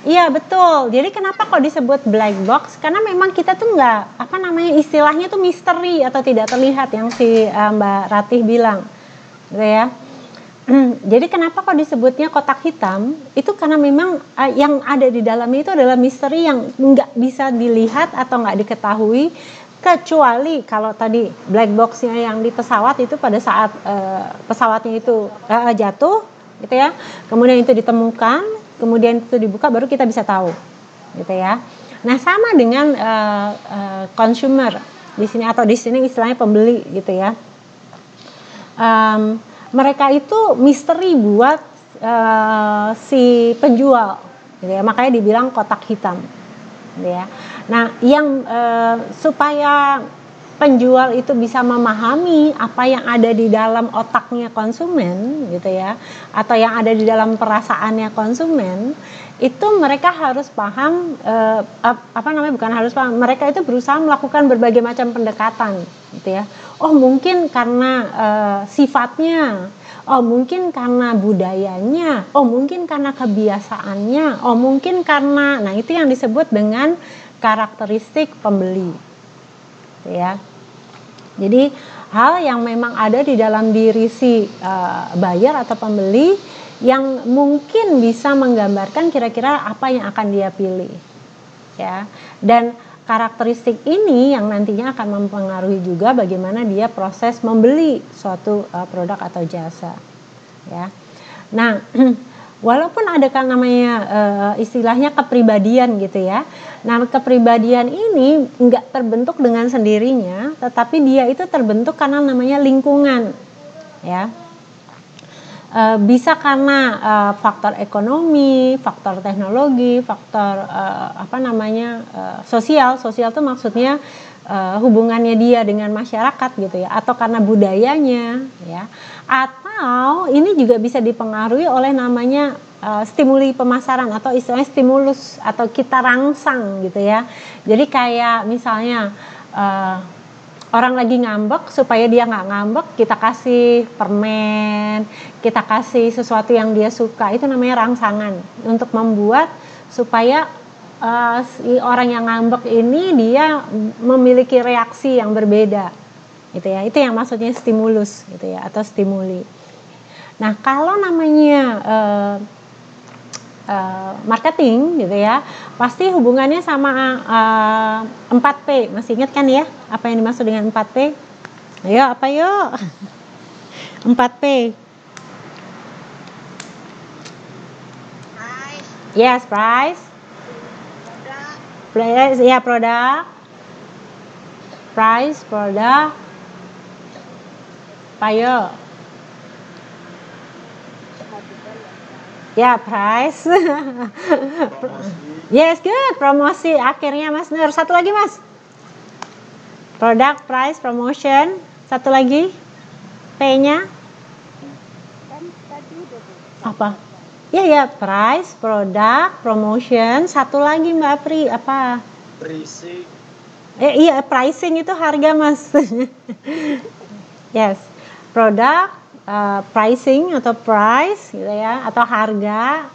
Iya betul. Jadi kenapa kok disebut black box? Karena memang kita tuh nggak, istilahnya tuh misteri atau tidak terlihat yang si Mbak Ratih bilang, gitu ya. Jadi kenapa kok disebutnya kotak hitam? Itu karena memang yang ada di dalamnya itu adalah misteri yang nggak bisa dilihat atau nggak diketahui, kecuali kalau tadi black box-nya yang di pesawat itu pada saat pesawatnya itu jatuh, gitu ya. Kemudian itu ditemukan, kemudian itu dibuka, baru kita bisa tahu, gitu ya. Nah sama dengan consumer di sini, atau di sini istilahnya pembeli, gitu ya. Mereka itu misteri buat si penjual, gitu ya. Makanya dibilang kotak hitam, gitu ya. Nah, yang supaya penjual itu bisa memahami apa yang ada di dalam otaknya konsumen, gitu ya, atau yang ada di dalam perasaannya konsumen, itu mereka harus paham, bukan harus paham, mereka itu berusaha melakukan berbagai macam pendekatan, gitu ya. Oh mungkin karena sifatnya, oh mungkin karena budayanya, oh mungkin karena kebiasaannya, oh mungkin karena, nah itu yang disebut dengan karakteristik pembeli, ya. Jadi hal yang memang ada di dalam diri si buyer atau pembeli yang mungkin bisa menggambarkan kira-kira apa yang akan dia pilih, ya. Dan karakteristik ini yang nantinya akan mempengaruhi juga bagaimana dia proses membeli suatu produk atau jasa, ya. Nah, walaupun ada kan namanya istilahnya kepribadian gitu ya. Nah kepribadian ini nggak terbentuk dengan sendirinya, tetapi dia itu terbentuk karena namanya lingkungan, ya. Bisa karena faktor ekonomi, faktor teknologi, faktor sosial itu maksudnya hubungannya dia dengan masyarakat gitu ya, atau karena budayanya, ya. Atau ini juga bisa dipengaruhi oleh namanya stimuli pemasaran atau istilahnya stimulus atau kita rangsang gitu ya. Jadi kayak misalnya orang lagi ngambek, supaya dia nggak ngambek kita kasih permen, kita kasih sesuatu yang dia suka, itu namanya rangsangan untuk membuat supaya si orang yang ngambek ini dia memiliki reaksi yang berbeda, gitu ya. Itu yang maksudnya stimulus, gitu ya, atau stimuli. Nah kalau namanya marketing, gitu ya, pasti hubungannya sama 4P. Masih ingat kan ya apa yang dimaksud dengan 4P? Ayo apa yuk? 4P. Price. Yes, price. Price, ya produk. Price, produk. Payo. Ya, price. Yes, good. Promosi. Akhirnya Mas Nur. Satu lagi, Mas. Product, price, promotion. Satu lagi. P-nya. Apa? Ya, price, product, promotion. Satu lagi Mbak Apri. Apa? Pricing. Iya, pricing itu harga, Mas. Yes. Product, pricing atau price gitu ya, atau harga,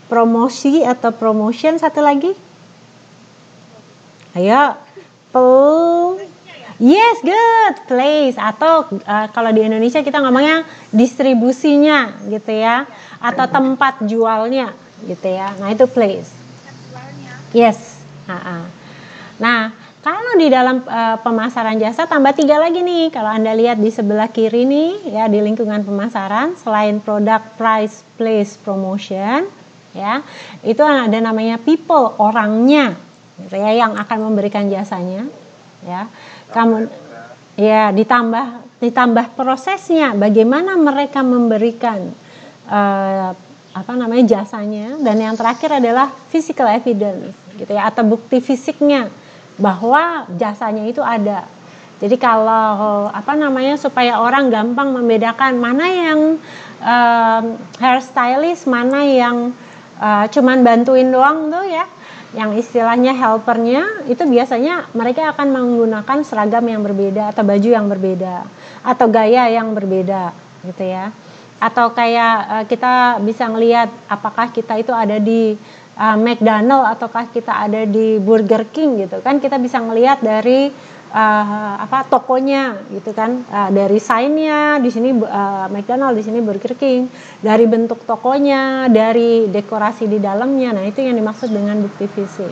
promosi atau promotion. Satu lagi. Ayo. Yes, good. Place atau kalau di Indonesia kita ngomongnya distribusinya gitu ya, atau tempat jualnya gitu ya. Nah, itu place. Yes. Nah, kalau di dalam pemasaran jasa tambah 3 lagi nih. Kalau Anda lihat di sebelah kiri nih ya, di lingkungan pemasaran, selain product, price, place, promotion ya, itu ada namanya people, orangnya gitu ya, yang akan memberikan jasanya ya. Kamu ya, ditambah prosesnya, bagaimana mereka memberikan jasanya, dan yang terakhir adalah physical evidence gitu ya, atau bukti fisiknya bahwa jasanya itu ada. Jadi kalau supaya orang gampang membedakan mana yang hairstylist, mana yang cuman bantuin doang tuh ya, yang istilahnya helpernya, itu biasanya mereka akan menggunakan seragam yang berbeda atau baju yang berbeda atau gaya yang berbeda gitu ya. Atau kayak kita bisa ngelihat apakah kita itu ada di McDonald ataukah kita ada di Burger King gitu kan, kita bisa ngelihat dari tokonya gitu kan, dari sign-nya di sini McDonald, di sini Burger King, dari bentuk tokonya, dari dekorasi di dalamnya. Nah, itu yang dimaksud dengan bukti fisik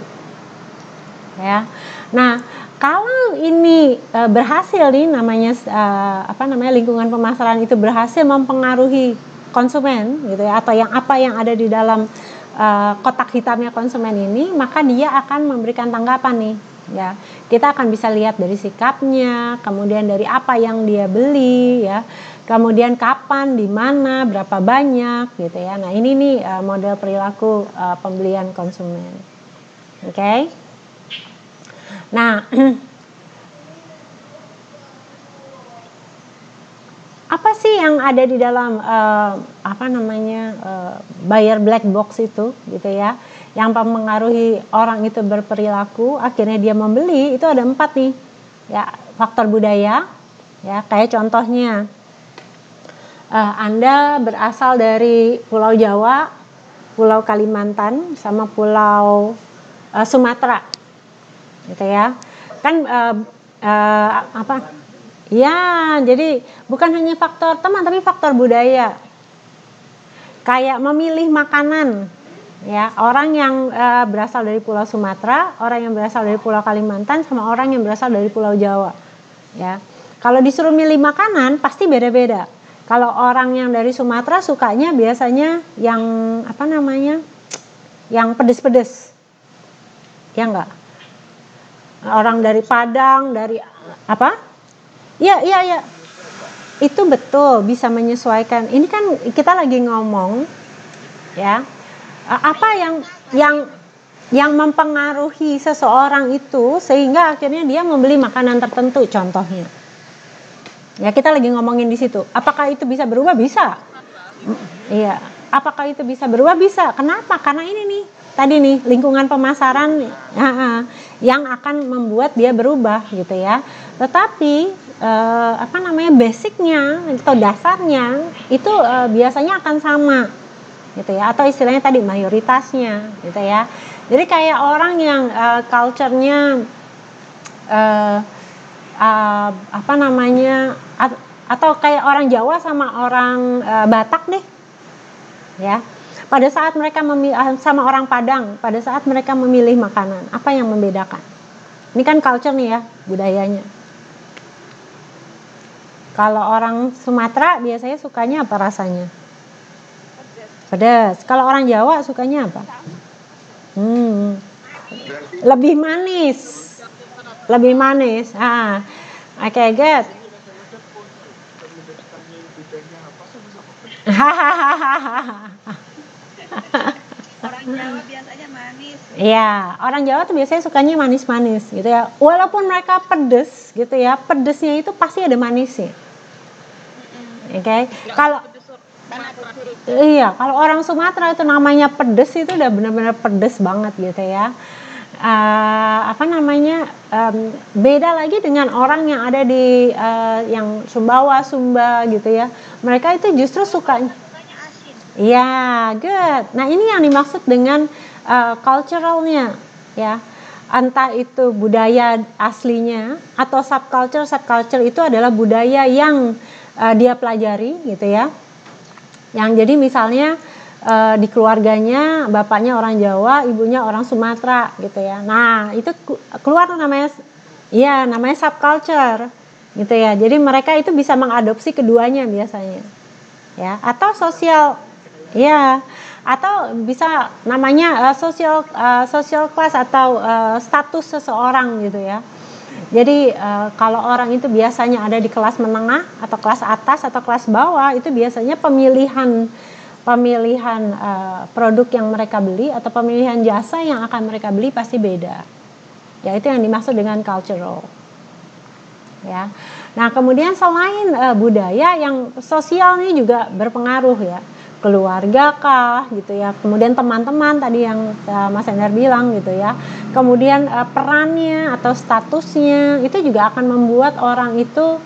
ya. Nah, kalau ini berhasil nih, namanya lingkungan pemasaran itu berhasil mempengaruhi konsumen gitu ya, atau apa yang ada di dalam kotak hitamnya konsumen ini, maka dia akan memberikan tanggapan nih ya. Kita akan bisa lihat dari sikapnya, kemudian dari apa yang dia beli ya, kemudian kapan, di mana, berapa banyak gitu ya. Nah, ini nih model perilaku pembelian konsumen. Oke. Nah, apa sih yang ada di dalam buyer black box itu gitu ya, yang mempengaruhi orang itu berperilaku akhirnya dia membeli? Itu ada 4 nih ya. Faktor budaya ya, kayak contohnya Anda berasal dari Pulau Jawa, Pulau Kalimantan, sama Pulau Sumatera gitu ya kan. Ya, jadi bukan hanya faktor teman, tapi faktor budaya. Kayak memilih makanan, ya, orang yang berasal dari Pulau Sumatera, orang yang berasal dari Pulau Kalimantan, sama orang yang berasal dari Pulau Jawa. Ya, kalau disuruh milih makanan pasti beda-beda. Kalau orang yang dari Sumatera sukanya biasanya yang yang pedes-pedes, ya enggak? Orang dari Padang, dari Iya. Itu betul, bisa menyesuaikan. Ini kan kita lagi ngomong ya, apa yang mempengaruhi seseorang itu sehingga akhirnya dia membeli makanan tertentu, contohnya. Ya, kita lagi ngomongin di situ. Apakah itu bisa berubah? Bisa. Iya. Apakah itu bisa berubah? Bisa. Kenapa? Karena ini nih, tadi nih, lingkungan pemasaran yang akan membuat dia berubah gitu ya. Tetapi basicnya atau dasarnya itu biasanya akan sama gitu ya, atau istilahnya tadi mayoritasnya gitu ya. Jadi kayak orang yang culture-nya atau kayak orang Jawa sama orang Batak deh ya. Pada saat mereka sama orang Padang, pada saat mereka memilih makanan, apa yang membedakan? Ini kan culture nih ya, budayanya. Kalau orang Sumatera biasanya sukanya apa rasanya? Pedas. Kalau orang Jawa sukanya apa? Lebih manis. Lebih manis. Oke, good. Orang Jawa biasanya manis. Iya, orang Jawa tuh biasanya sukanya manis-manis gitu ya. Walaupun mereka pedes gitu ya, pedesnya itu pasti ada manisnya. Oke. Kalau iya, kalau orang Sumatera itu namanya pedes itu udah benar-benar pedes banget gitu ya. Beda lagi dengan orang yang ada di yang Sumbawa, Sumba gitu ya. Mereka itu justru sukanya asin. Iya, good. Nah, ini yang dimaksud dengan culturalnya ya. Entah itu budaya aslinya atau subculture. Subculture itu adalah budaya yang dia pelajari gitu ya. Yang jadi misalnya di keluarganya bapaknya orang Jawa, ibunya orang Sumatera gitu ya. Nah, itu keluar namanya subculture gitu ya. Jadi mereka itu bisa mengadopsi keduanya biasanya. Ya, atau sosial atau bisa namanya social class atau status seseorang gitu ya. Jadi kalau orang itu biasanya ada di kelas menengah atau kelas atas atau kelas bawah, itu biasanya pemilihan produk yang mereka beli atau pemilihan jasa yang akan mereka beli pasti beda. Ya, itu yang dimaksud dengan cultural. Ya. Nah, kemudian selain budaya, yang sosial ini juga berpengaruh ya. Keluarga kah gitu ya, kemudian teman-teman tadi yang Mas Ender bilang gitu ya, kemudian perannya atau statusnya itu juga akan membuat orang itu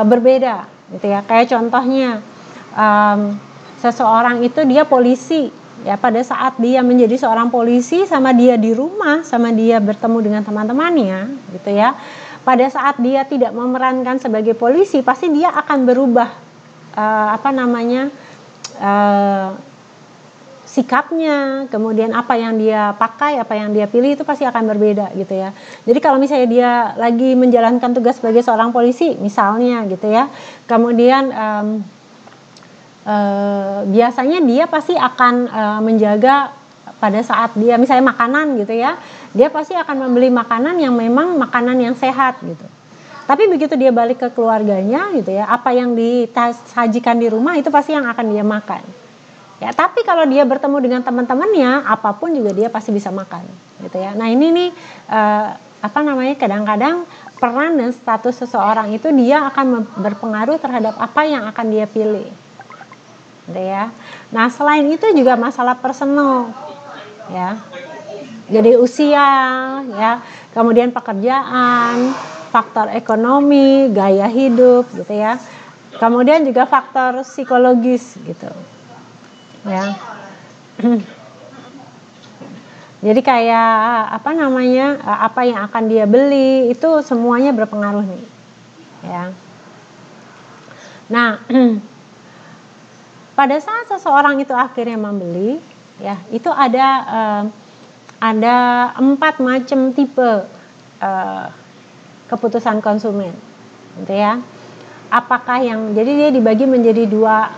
berbeda gitu ya. Kayak contohnya seseorang itu dia polisi ya, pada saat dia menjadi seorang polisi sama dia di rumah, sama dia bertemu dengan teman-temannya gitu ya, pada saat dia tidak memerankan sebagai polisi pasti dia akan berubah sikapnya, kemudian apa yang dia pakai, apa yang dia pilih itu pasti akan berbeda gitu ya. Jadi kalau misalnya dia lagi menjalankan tugas sebagai seorang polisi misalnya gitu ya, kemudian biasanya dia pasti akan menjaga pada saat dia misalnya makanan gitu ya, dia pasti akan membeli makanan yang memang makanan yang sehat gitu. Tapi begitu dia balik ke keluarganya gitu ya, apa yang disajikan di rumah itu pasti yang akan dia makan. Ya, tapi kalau dia bertemu dengan teman-temannya, apapun juga dia pasti bisa makan gitu ya. Nah, ini nih kadang-kadang peran dan status seseorang itu dia akan berpengaruh terhadap apa yang akan dia pilih. Gitu ya. Nah, selain itu juga masalah personal ya. Jadi usia ya, kemudian pekerjaan, faktor ekonomi, gaya hidup gitu ya. Kemudian juga faktor psikologis gitu. Ya. Jadi kayak apa yang akan dia beli itu semuanya berpengaruh nih. Ya. Nah, pada saat seseorang itu akhirnya membeli, ya, itu ada 4 macam tipe keputusan konsumen, gitu ya. Apakah jadi dia dibagi menjadi dua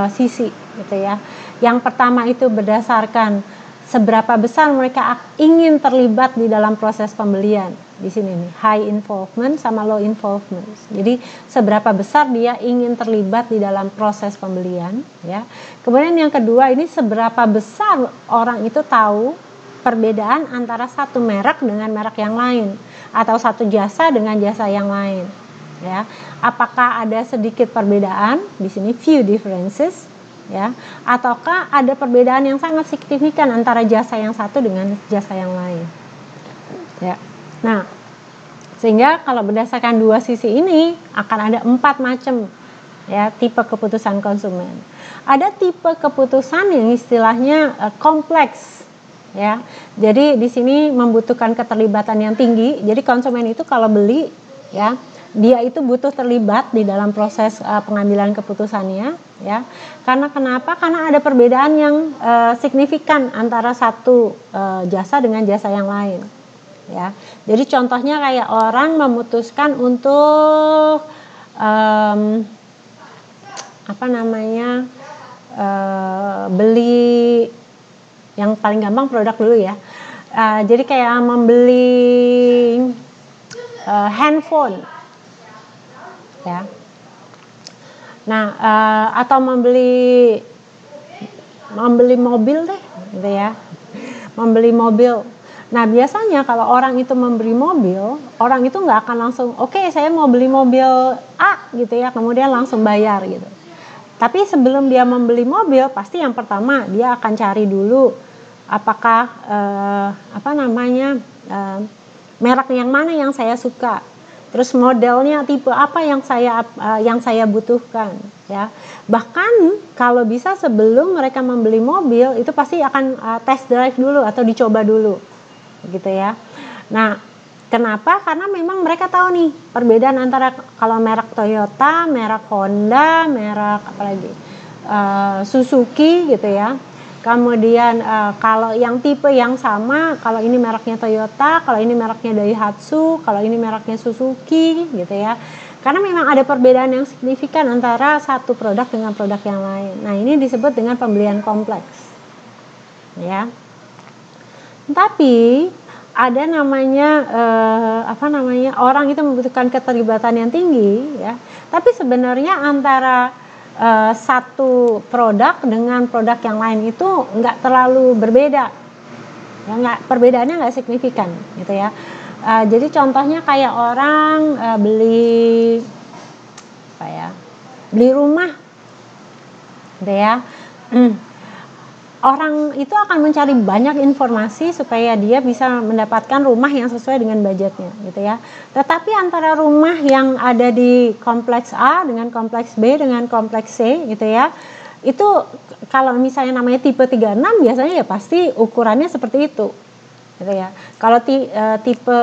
sisi, gitu ya. Yang pertama itu berdasarkan seberapa besar mereka ingin terlibat di dalam proses pembelian. Di sini nih, high involvement sama low involvement. Jadi seberapa besar dia ingin terlibat di dalam proses pembelian, ya. Kemudian yang kedua ini seberapa besar orang itu tahu perbedaan antara satu merek dengan merek yang lain atau satu jasa dengan jasa yang lain, ya. Apakah ada sedikit perbedaan di sini, few differences, ya, ataukah ada perbedaan yang sangat signifikan antara jasa yang satu dengan jasa yang lain, ya. Nah, sehingga kalau berdasarkan dua sisi ini akan ada 4 macam ya tipe keputusan konsumen. Ada tipe keputusan yang istilahnya kompleks, ya. Jadi di sini membutuhkan keterlibatan yang tinggi. Jadi konsumen itu kalau beli, ya, dia itu butuh terlibat di dalam proses pengambilan keputusannya, ya. Karena kenapa? Karena ada perbedaan yang signifikan antara satu jasa dengan jasa yang lain, ya. Jadi contohnya kayak orang memutuskan untuk beli yang paling gampang produk dulu ya. Jadi kayak membeli handphone, ya. Nah, atau membeli mobil deh, gitu ya. Membeli mobil. Nah, biasanya kalau orang itu membeli mobil, orang itu nggak akan langsung, oke, saya mau beli mobil A, gitu ya, kemudian langsung bayar, gitu. Tapi sebelum dia membeli mobil, pasti yang pertama dia akan cari dulu apakah merek yang mana yang saya suka, terus modelnya tipe apa yang saya butuhkan, ya. Bahkan kalau bisa sebelum mereka membeli mobil itu pasti akan test drive dulu atau dicoba dulu, gitu ya. Nah, kenapa? Karena memang mereka tahu nih perbedaan antara kalau merek Toyota, merek Honda, merek apalagi Suzuki, gitu ya. Kemudian kalau yang tipe yang sama, kalau ini mereknya Toyota, kalau ini mereknya Daihatsu, kalau ini mereknya Suzuki, gitu ya. Karena memang ada perbedaan yang signifikan antara satu produk dengan produk yang lain. Nah, ini disebut dengan pembelian kompleks, ya. Tapi ada namanya orang itu membutuhkan keterlibatan yang tinggi, ya. Tapi sebenarnya antara satu produk dengan produk yang lain itu nggak terlalu berbeda, ya, perbedaannya nggak signifikan, gitu ya. Jadi contohnya kayak orang beli rumah, gitu ya. Orang itu akan mencari banyak informasi supaya dia bisa mendapatkan rumah yang sesuai dengan budgetnya, gitu ya. Tetapi antara rumah yang ada di kompleks A dengan kompleks B dengan kompleks C, gitu ya, itu kalau misalnya namanya tipe 36 biasanya ya pasti ukurannya seperti itu, gitu ya. Kalau tipe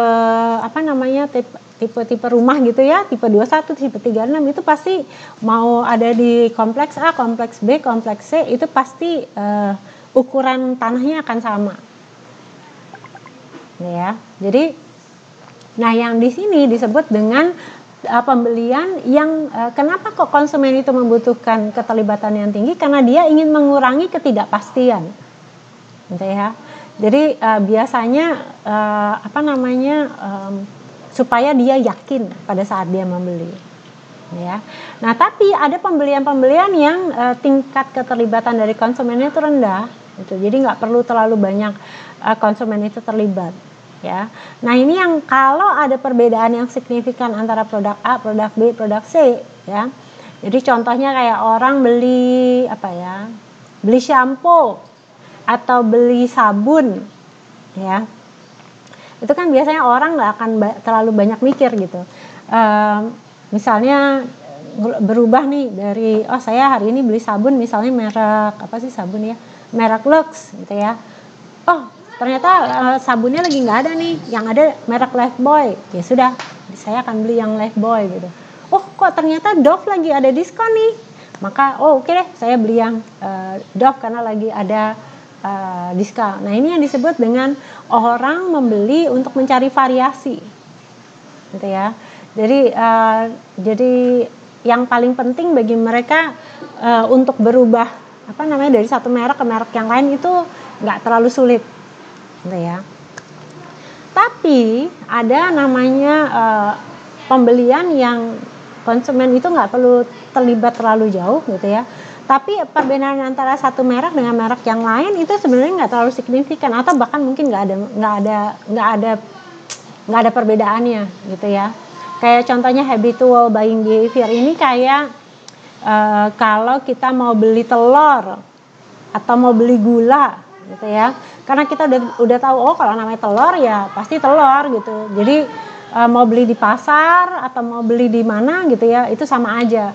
rumah gitu ya, tipe 21, tipe 36 itu pasti mau ada di kompleks A, kompleks B, kompleks C, itu pasti ukuran tanahnya akan sama, ya. Jadi, nah yang di sini disebut dengan pembelian yang kenapa kok konsumen itu membutuhkan keterlibatan yang tinggi, karena dia ingin mengurangi ketidakpastian, gitu ya. Jadi biasanya supaya dia yakin pada saat dia membeli, ya. Nah, tapi ada pembelian yang tingkat keterlibatan dari konsumennya itu rendah, gitu. Jadi nggak perlu terlalu banyak konsumen itu terlibat, ya. Nah, ini yang kalau ada perbedaan yang signifikan antara produk A, produk B, produk C, ya. Jadi contohnya kayak orang beli shampoo atau beli sabun, ya. Itu kan biasanya orang nggak akan terlalu banyak mikir, gitu. Misalnya berubah nih dari saya hari ini beli sabun misalnya merek merek Lux, gitu ya. Ternyata sabunnya lagi nggak ada nih, yang ada merek Lifebuoy, ya sudah saya akan beli yang Lifebuoy, gitu. Kok ternyata Dove lagi ada diskon nih, maka oke deh saya beli yang Dove karena lagi ada diskon. Nah, ini yang disebut dengan orang membeli untuk mencari variasi, gitu ya. Jadi yang paling penting bagi mereka untuk berubah dari satu merek ke merek yang lain itu nggak terlalu sulit, gitu ya. Tapi ada namanya pembelian yang konsumen itu nggak perlu terlibat terlalu jauh, gitu ya. Tapi perbedaan antara satu merek dengan merek yang lain itu sebenarnya nggak terlalu signifikan atau bahkan mungkin nggak ada perbedaannya, gitu ya. Kayak contohnya habitual buying behavior ini kayak kalau kita mau beli telur atau mau beli gula, gitu ya. Karena kita udah tahu kalau namanya telur ya pasti telur, gitu. Jadi mau beli di pasar atau mau beli di mana, gitu ya, itu sama aja.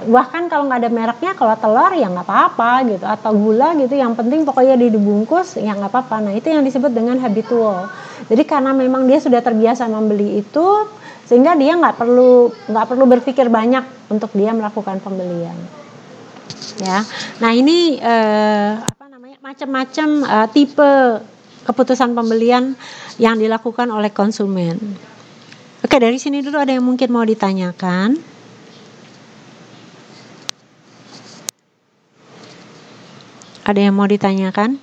Bahkan kalau nggak ada mereknya, kalau telur ya nggak apa-apa, gitu, atau gula, gitu, yang penting pokoknya dibungkus ya nggak apa-apa. Nah, itu yang disebut dengan habitual. Jadi karena memang dia sudah terbiasa membeli itu, sehingga dia nggak perlu berpikir banyak untuk dia melakukan pembelian, ya. Nah, ini macam-macam tipe keputusan pembelian yang dilakukan oleh konsumen. Oke, dari sini dulu ada yang mungkin mau ditanyakan? Ada yang mau ditanyakan?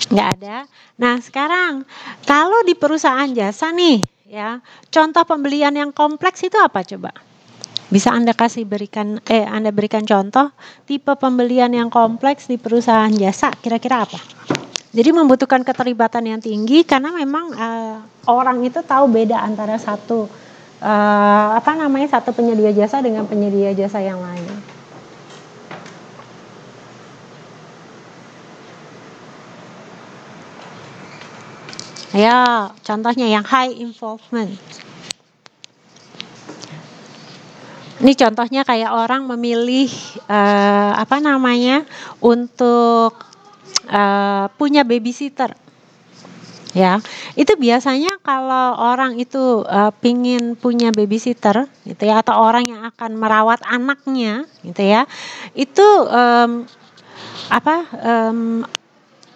Nggak ada. Nah, sekarang kalau di perusahaan jasa nih, ya, contoh pembelian yang kompleks itu apa coba? Bisa Anda berikan contoh tipe pembelian yang kompleks di perusahaan jasa, kira-kira apa? Jadi membutuhkan keterlibatan yang tinggi karena memang orang itu tahu beda antara satu penyedia jasa dengan penyedia jasa yang lain. Ya, contohnya yang high involvement. Ini contohnya kayak orang memilih untuk punya babysitter. Ya, itu biasanya kalau orang itu pingin punya babysitter, gitu ya, atau orang yang akan merawat anaknya, gitu ya, itu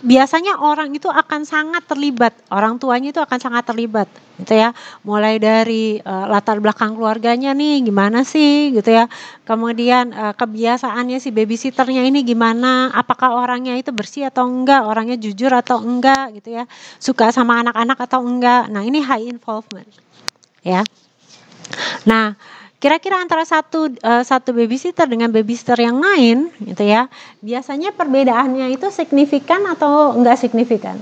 biasanya orang itu akan sangat terlibat, orang tuanya itu akan sangat terlibat, gitu ya. Mulai dari latar belakang keluarganya nih gimana sih, gitu ya. Kemudian kebiasaannya si babysitternya ini gimana, apakah orangnya itu bersih atau enggak, orangnya jujur atau enggak, gitu ya. Suka sama anak-anak atau enggak. Nah, ini high involvement, ya. Nah, kira-kira antara satu babysitter dengan babysitter yang lain, gitu ya, biasanya perbedaannya itu signifikan atau enggak signifikan?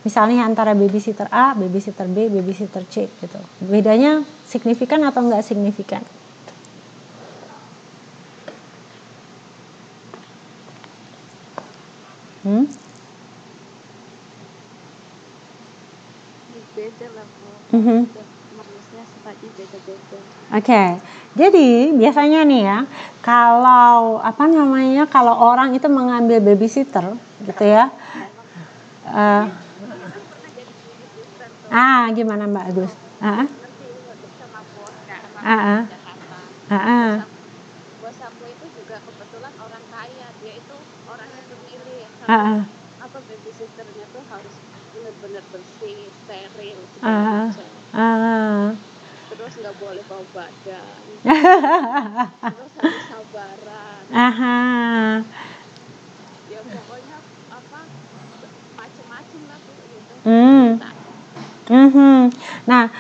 Misalnya antara babysitter A, babysitter B, babysitter C, gitu. Bedanya signifikan atau enggak signifikan? Beda lah, Bu. Manusia sifatnya beda-beda. Oke, jadi biasanya nih ya, kalau orang itu mengambil babysitter, gitu ya, gimana Mbak Agus? Bos aku itu juga kebetulan orang kaya, dia itu orang yang terpilih. Babysitternya tuh harus benar-benar bersih, steril, segala macam. Terus nggak boleh bau badan, terus harus sabaran. Ya pokoknya macam-macam lah tuh gitu. Nah,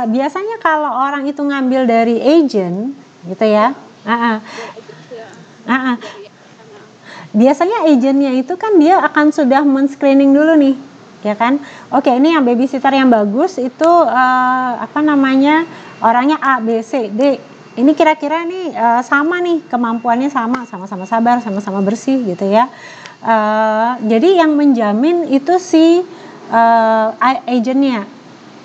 biasanya kalau orang itu ngambil dari agent, gitu ya. Biasanya agentnya itu kan dia akan sudah men-screening dulu nih, ya kan? Oke, ini yang babysitter yang bagus itu orangnya A, B, C, D. Ini kira-kira nih sama nih kemampuannya sama-sama sabar, sama-sama bersih, gitu ya. Jadi yang menjamin itu si agentnya,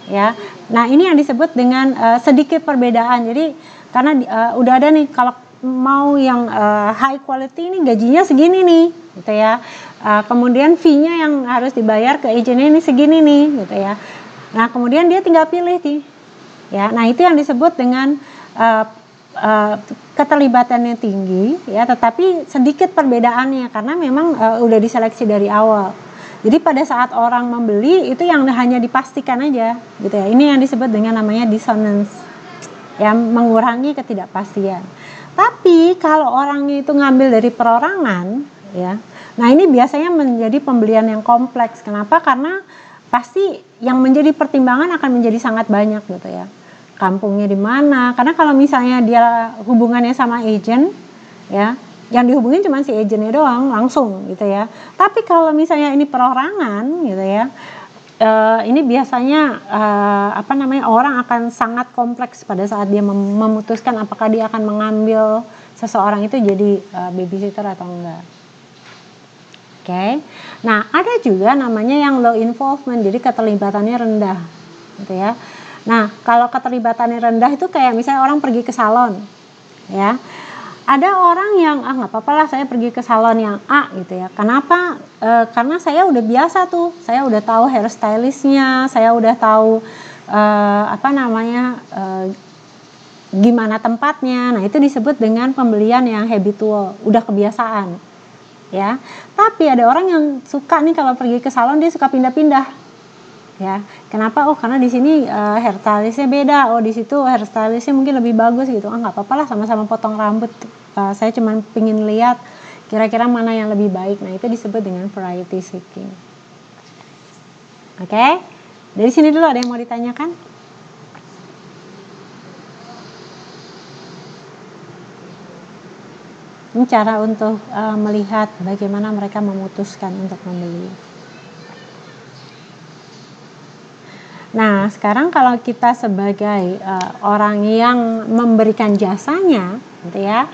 ya. Nah, ini yang disebut dengan sedikit perbedaan. Jadi karena udah ada nih, kalau mau yang high quality ini gajinya segini nih, gitu ya. Kemudian fee-nya yang harus dibayar ke agentnya ini segini nih, gitu ya. Nah, kemudian dia tinggal pilih nih, ya. Nah, itu yang disebut dengan keterlibatannya tinggi, ya, tetapi sedikit perbedaannya karena memang udah diseleksi dari awal. Jadi pada saat orang membeli itu yang hanya dipastikan aja, gitu ya. Ini yang disebut dengan namanya dissonance, ya, mengurangi ketidakpastian. Tapi kalau orangnya itu ngambil dari perorangan, ya, nah ini biasanya menjadi pembelian yang kompleks. Kenapa? Karena pasti yang menjadi pertimbangan akan menjadi sangat banyak, gitu ya. Kampungnya di mana? Karena kalau misalnya dia hubungannya sama agent, ya, yang dihubungin cuma si agentnya doang langsung, gitu ya. Tapi kalau misalnya ini perorangan, gitu ya, ini biasanya orang akan sangat kompleks pada saat dia memutuskan apakah dia akan mengambil seseorang itu jadi babysitter atau enggak. Oke. Nah, ada juga namanya yang low involvement, jadi keterlibatannya rendah, gitu ya. Nah, kalau keterlibatannya rendah itu kayak misalnya orang pergi ke salon, ya. Ada orang yang nggak apa-apa lah saya pergi ke salon yang A, gitu ya. Kenapa? Karena saya udah biasa tuh, saya udah tahu hairstylistnya, saya udah tahu gimana tempatnya. Nah, itu disebut dengan pembelian yang habitual, udah kebiasaan, ya. Tapi ada orang yang suka nih kalau pergi ke salon dia suka pindah-pindah, Ya, kenapa? Oh, karena di sini hairstylistnya beda. Oh, di situ hairstylistnya mungkin lebih bagus gitu. Nggak apa-apa lah, sama-sama potong rambut. Saya cuma pengen lihat kira-kira mana yang lebih baik. Nah, itu disebut dengan variety seeking. Oke, dari sini dulu ada yang mau ditanyakan? Ini cara untuk melihat bagaimana mereka memutuskan untuk membeli. Nah, sekarang kalau kita sebagai orang yang memberikan jasanya, gitu ya.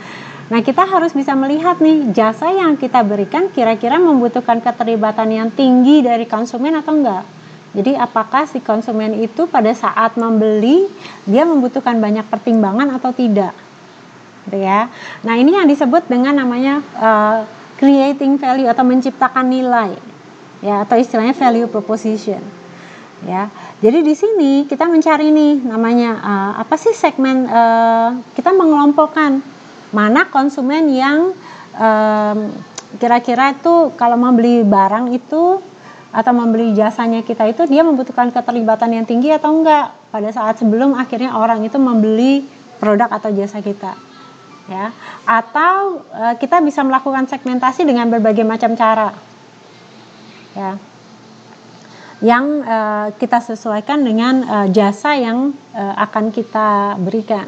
Nah, kita harus bisa melihat nih, jasa yang kita berikan kira-kira membutuhkan keterlibatan yang tinggi dari konsumen atau enggak. Jadi, apakah si konsumen itu pada saat membeli, dia membutuhkan banyak pertimbangan atau tidak. Gitu ya. Nah, ini yang disebut dengan namanya creating value atau menciptakan nilai. Ya, atau istilahnya value proposition. Ya, jadi di sini kita mencari nih namanya apa sih segmen, kita mengelompokkan mana konsumen yang kira-kira itu kalau membeli barang itu atau membeli jasanya kita itu dia membutuhkan keterlibatan yang tinggi atau enggak pada saat sebelum akhirnya orang itu membeli produk atau jasa kita, ya. Atau kita bisa melakukan segmentasi dengan berbagai macam cara, ya, yang kita sesuaikan dengan jasa yang akan kita berikan,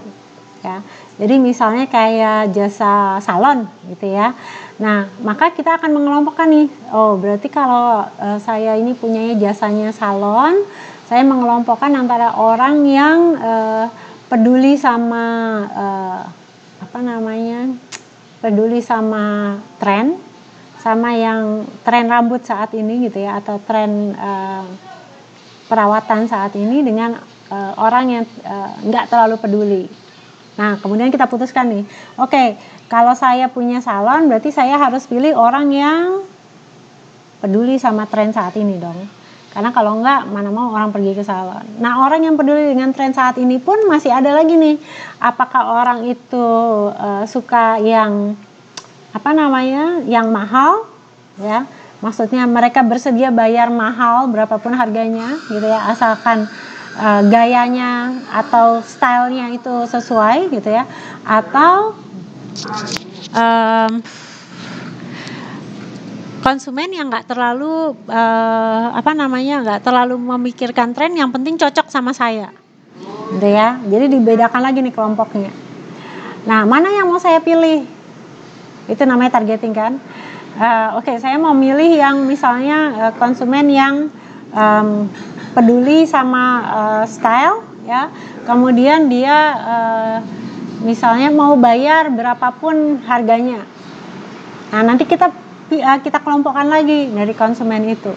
ya. Jadi misalnya kayak jasa salon gitu ya. Nah, maka kita akan mengelompokkan nih. Oh, berarti kalau saya ini punyanya jasanya salon, saya mengelompokkan antara orang yang peduli sama peduli sama tren, sama yang tren rambut saat ini gitu ya, atau tren perawatan saat ini dengan orang yang nggak terlalu peduli. Nah, kemudian kita putuskan nih, oke, kalau saya punya salon berarti saya harus pilih orang yang peduli sama tren saat ini dong. Karena kalau enggak, mana mau orang pergi ke salon. Nah, orang yang peduli dengan tren saat ini pun masih ada lagi nih. Apakah orang itu suka yang yang mahal, ya, maksudnya mereka bersedia bayar mahal berapapun harganya gitu ya, asalkan gayanya atau stylenya itu sesuai gitu ya, atau konsumen yang nggak terlalu nggak terlalu memikirkan tren, yang penting cocok sama saya gitu ya. Jadi dibedakan lagi nih kelompoknya. Nah, mana yang mau saya pilih? Itu namanya targeting kan. Oke, saya mau milih yang misalnya konsumen yang peduli sama style, ya. Kemudian dia misalnya mau bayar berapapun harganya. Nah, nanti kita kelompokkan lagi dari konsumen itu,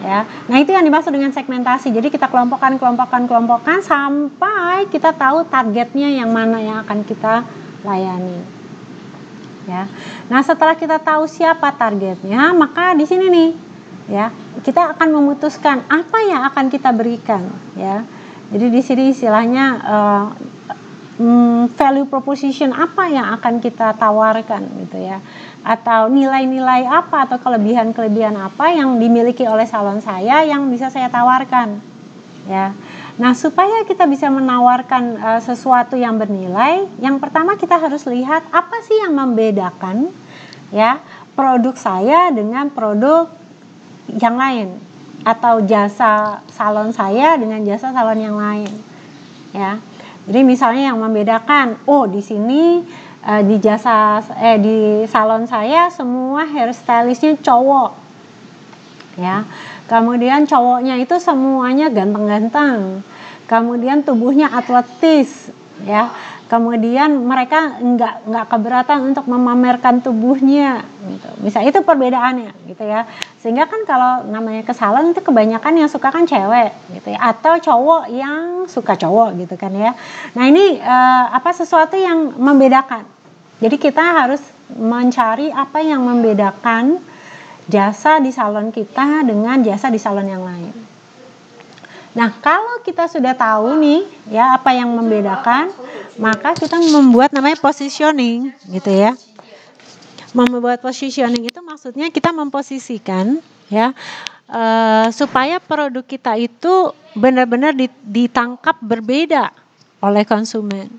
ya. Nah, itu yang dimaksud dengan segmentasi. Jadi kita kelompokkan sampai kita tahu targetnya yang mana yang akan kita layani, ya. Nah, setelah kita tahu siapa targetnya, maka di sini nih, ya, kita akan memutuskan apa yang akan kita berikan, ya. Jadi di sini istilahnya value proposition apa yang akan kita tawarkan gitu ya, atau nilai-nilai apa atau kelebihan-kelebihan apa yang dimiliki oleh salon saya yang bisa saya tawarkan, ya. Nah, supaya kita bisa menawarkan sesuatu yang bernilai, yang pertama kita harus lihat apa sih yang membedakan, ya, produk saya dengan produk yang lain, atau jasa salon saya dengan jasa salon yang lain, ya. Jadi misalnya yang membedakan, oh di sini di salon saya semua hairstylistnya cowok, ya. Kemudian cowoknya itu semuanya ganteng-ganteng, kemudian tubuhnya atletis, ya. Kemudian mereka nggak keberatan untuk memamerkan tubuhnya, gitu. Misal itu perbedaannya, gitu ya. Sehingga kan kalau namanya ke salon itu kebanyakan yang suka kan cewek, gitu ya, atau cowok yang suka cowok, gitu kan ya. Nah, ini sesuatu yang membedakan. Jadi kita harus mencari apa yang membedakan jasa di salon kita dengan jasa di salon yang lain. Nah, kalau kita sudah tahu nih, ya, apa yang membedakan, maka kita membuat namanya positioning, gitu ya. Membuat positioning itu maksudnya kita memposisikan, ya, supaya produk kita itu benar-benar ditangkap berbeda oleh konsumen,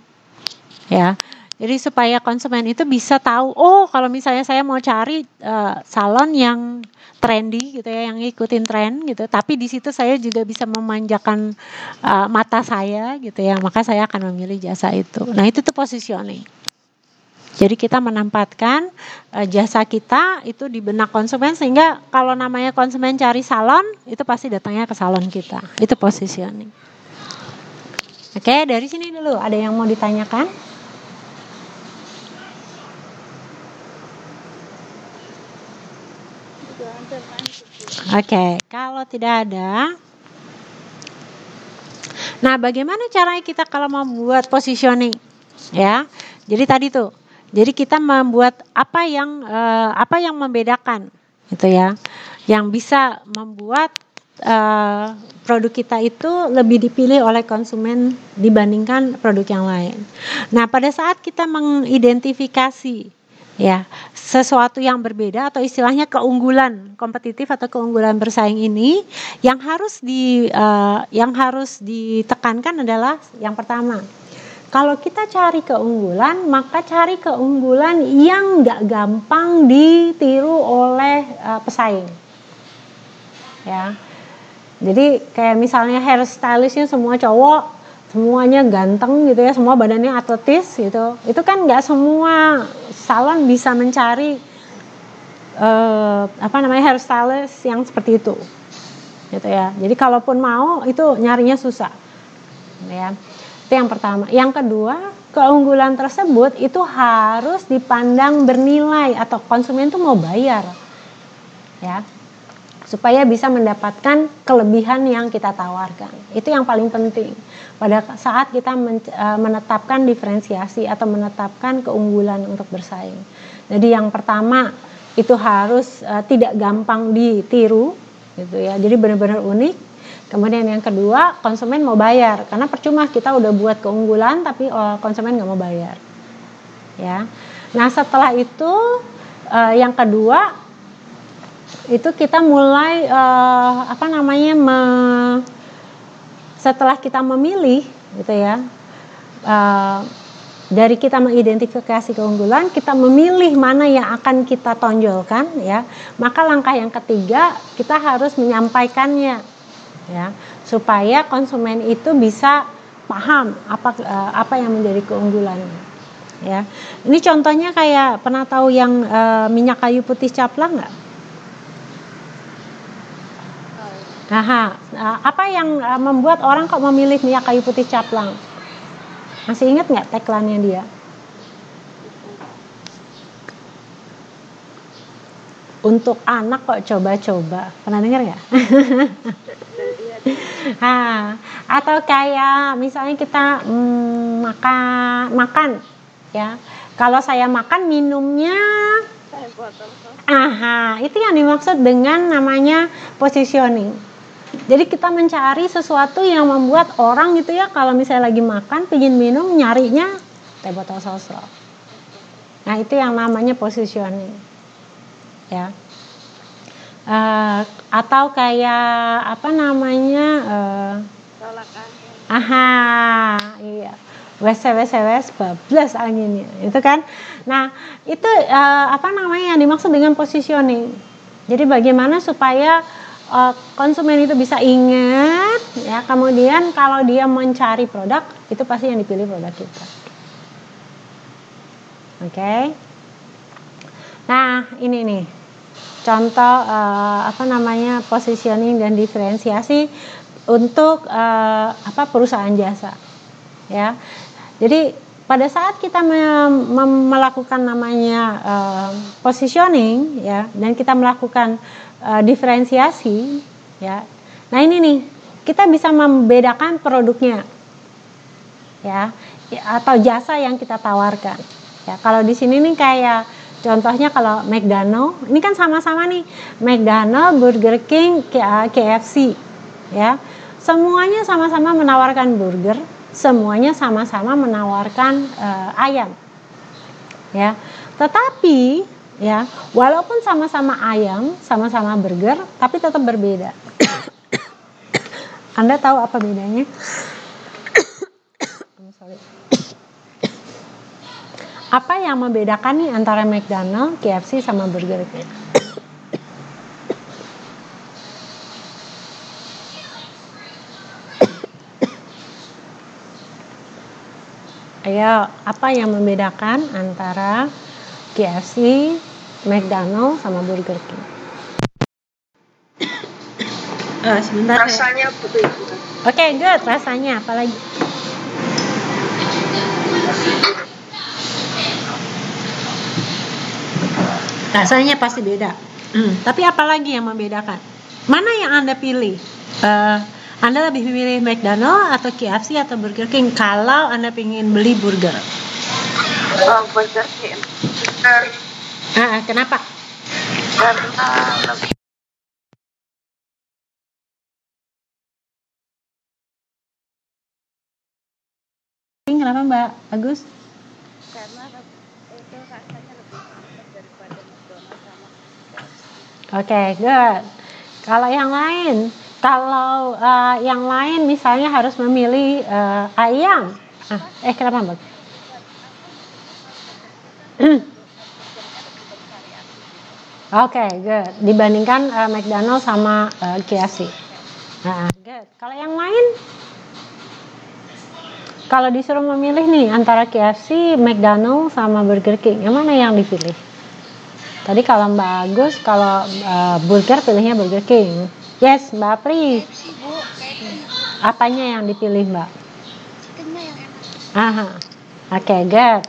ya. Jadi supaya konsumen itu bisa tahu, oh kalau misalnya saya mau cari salon yang trendy gitu ya, yang ngikutin tren gitu, tapi di situ saya juga bisa memanjakan mata saya gitu ya, maka saya akan memilih jasa itu. Nah itu tuh positioning. Jadi kita menempatkan jasa kita itu di benak konsumen, sehingga kalau namanya konsumen cari salon itu pasti datangnya ke salon kita. Itu positioning. Oke, dari sini dulu ada yang mau ditanyakan? Oke, kalau tidak ada, nah bagaimana caranya kita kalau membuat positioning? Ya, jadi tadi tuh. Jadi kita membuat apa yang membedakan, gitu ya, yang bisa membuat produk kita itu lebih dipilih oleh konsumen dibandingkan produk yang lain. Nah, pada saat kita mengidentifikasi ya sesuatu yang berbeda atau istilahnya keunggulan kompetitif atau keunggulan bersaing ini, yang harus ditekankan adalah yang pertama. Kalau kita cari keunggulan, maka cari keunggulan yang nggak gampang ditiru oleh pesaing. Ya, jadi kayak misalnya hairstylistnya semua cowok, semuanya ganteng gitu ya, semua badannya atletis gitu. Itu kan nggak semua salon bisa mencari hairstylist yang seperti itu, gitu ya. Jadi kalaupun mau itu nyarinya susah, ya. Itu yang pertama. Yang kedua, keunggulan tersebut itu harus dipandang bernilai atau konsumen itu mau bayar, ya, supaya bisa mendapatkan kelebihan yang kita tawarkan. Itu yang paling penting pada saat kita menetapkan diferensiasi atau menetapkan keunggulan untuk bersaing. Jadi yang pertama itu harus tidak gampang ditiru, gitu ya. Jadi benar-benar unik. Kemudian yang kedua, konsumen mau bayar, karena percuma kita udah buat keunggulan tapi konsumen nggak mau bayar, ya. Nah setelah itu yang kedua itu kita mulai setelah kita memilih, gitu ya, dari kita mengidentifikasi keunggulan, kita memilih mana yang akan kita tonjolkan, ya. Maka langkah yang ketiga kita harus menyampaikannya, ya, supaya konsumen itu bisa paham apa yang menjadi keunggulannya, ya. Ini contohnya kayak pernah tahu yang minyak kayu putih caplang nggak? Apa yang membuat orang kok memilih minyak kayu putih caplang? Masih ingat nggak tagline-nya dia? Untuk anak kok coba-coba. Pernah dengar nggak? Atau kayak misalnya kita makan, ya. Kalau saya makan minumnya, itu yang dimaksud dengan namanya positioning. Jadi kita mencari sesuatu yang membuat orang gitu ya, kalau misalnya lagi makan pengen minum, nyarinya teh botol sosro. Nah itu yang namanya positioning, ya. Atau kayak iya, wes bablas anginnya, itu kan. Nah itu yang dimaksud dengan positioning. Jadi bagaimana supaya konsumen itu bisa ingat, ya, kemudian kalau dia mencari produk itu pasti yang dipilih produk kita. Oke. Nah ini nih contoh positioning dan diferensiasi untuk perusahaan jasa, ya. Jadi pada saat kita melakukan namanya positioning, ya, dan kita melakukan diferensiasi, ya. Nah ini nih kita bisa membedakan produknya, ya, atau jasa yang kita tawarkan, ya. Kalau di sini nih kayak contohnya kalau McDonald, ini kan sama-sama nih, McDonald, Burger King, KFC, ya. Semuanya sama-sama menawarkan burger, semuanya sama-sama menawarkan ayam, ya. Tetapi Ya, walaupun sama-sama ayam, sama-sama burger, tapi tetap berbeda. Anda tahu apa bedanya? Sorry. Apa yang membedakan nih antara McDonald, KFC sama Burger King? Ayo, apa yang membedakan antara KFC, McDonald sama Burger King? Sebentar. Rasanya betul. Oke, good. Rasanya apa lagi? Rasanya pasti beda. Tapi apa lagi yang membedakan? Mana yang Anda pilih? Anda lebih memilih McDonald atau KFC atau Burger King kalau Anda ingin beli burger? Burger King. Kenapa? Karena lebih Kenapa Mbak Agus? karena itu rasanya lebih mantap daripada McDonald sama KFC. Oke, good. Kalau yang lain misalnya harus memilih ayam. Kenapa Mbak? Oke, good. Dibandingkan McDonald sama KFC. Good. Kalau yang lain? Kalau disuruh memilih nih antara KFC, McDonald sama Burger King, yang mana yang dipilih? Tadi kalau Mbak Agus, kalau burger pilihnya Burger King. Yes, Mbak Apri. KFC, Bu. KFC. Apanya yang dipilih Mbak? Chickennya yang enak. Oke, good.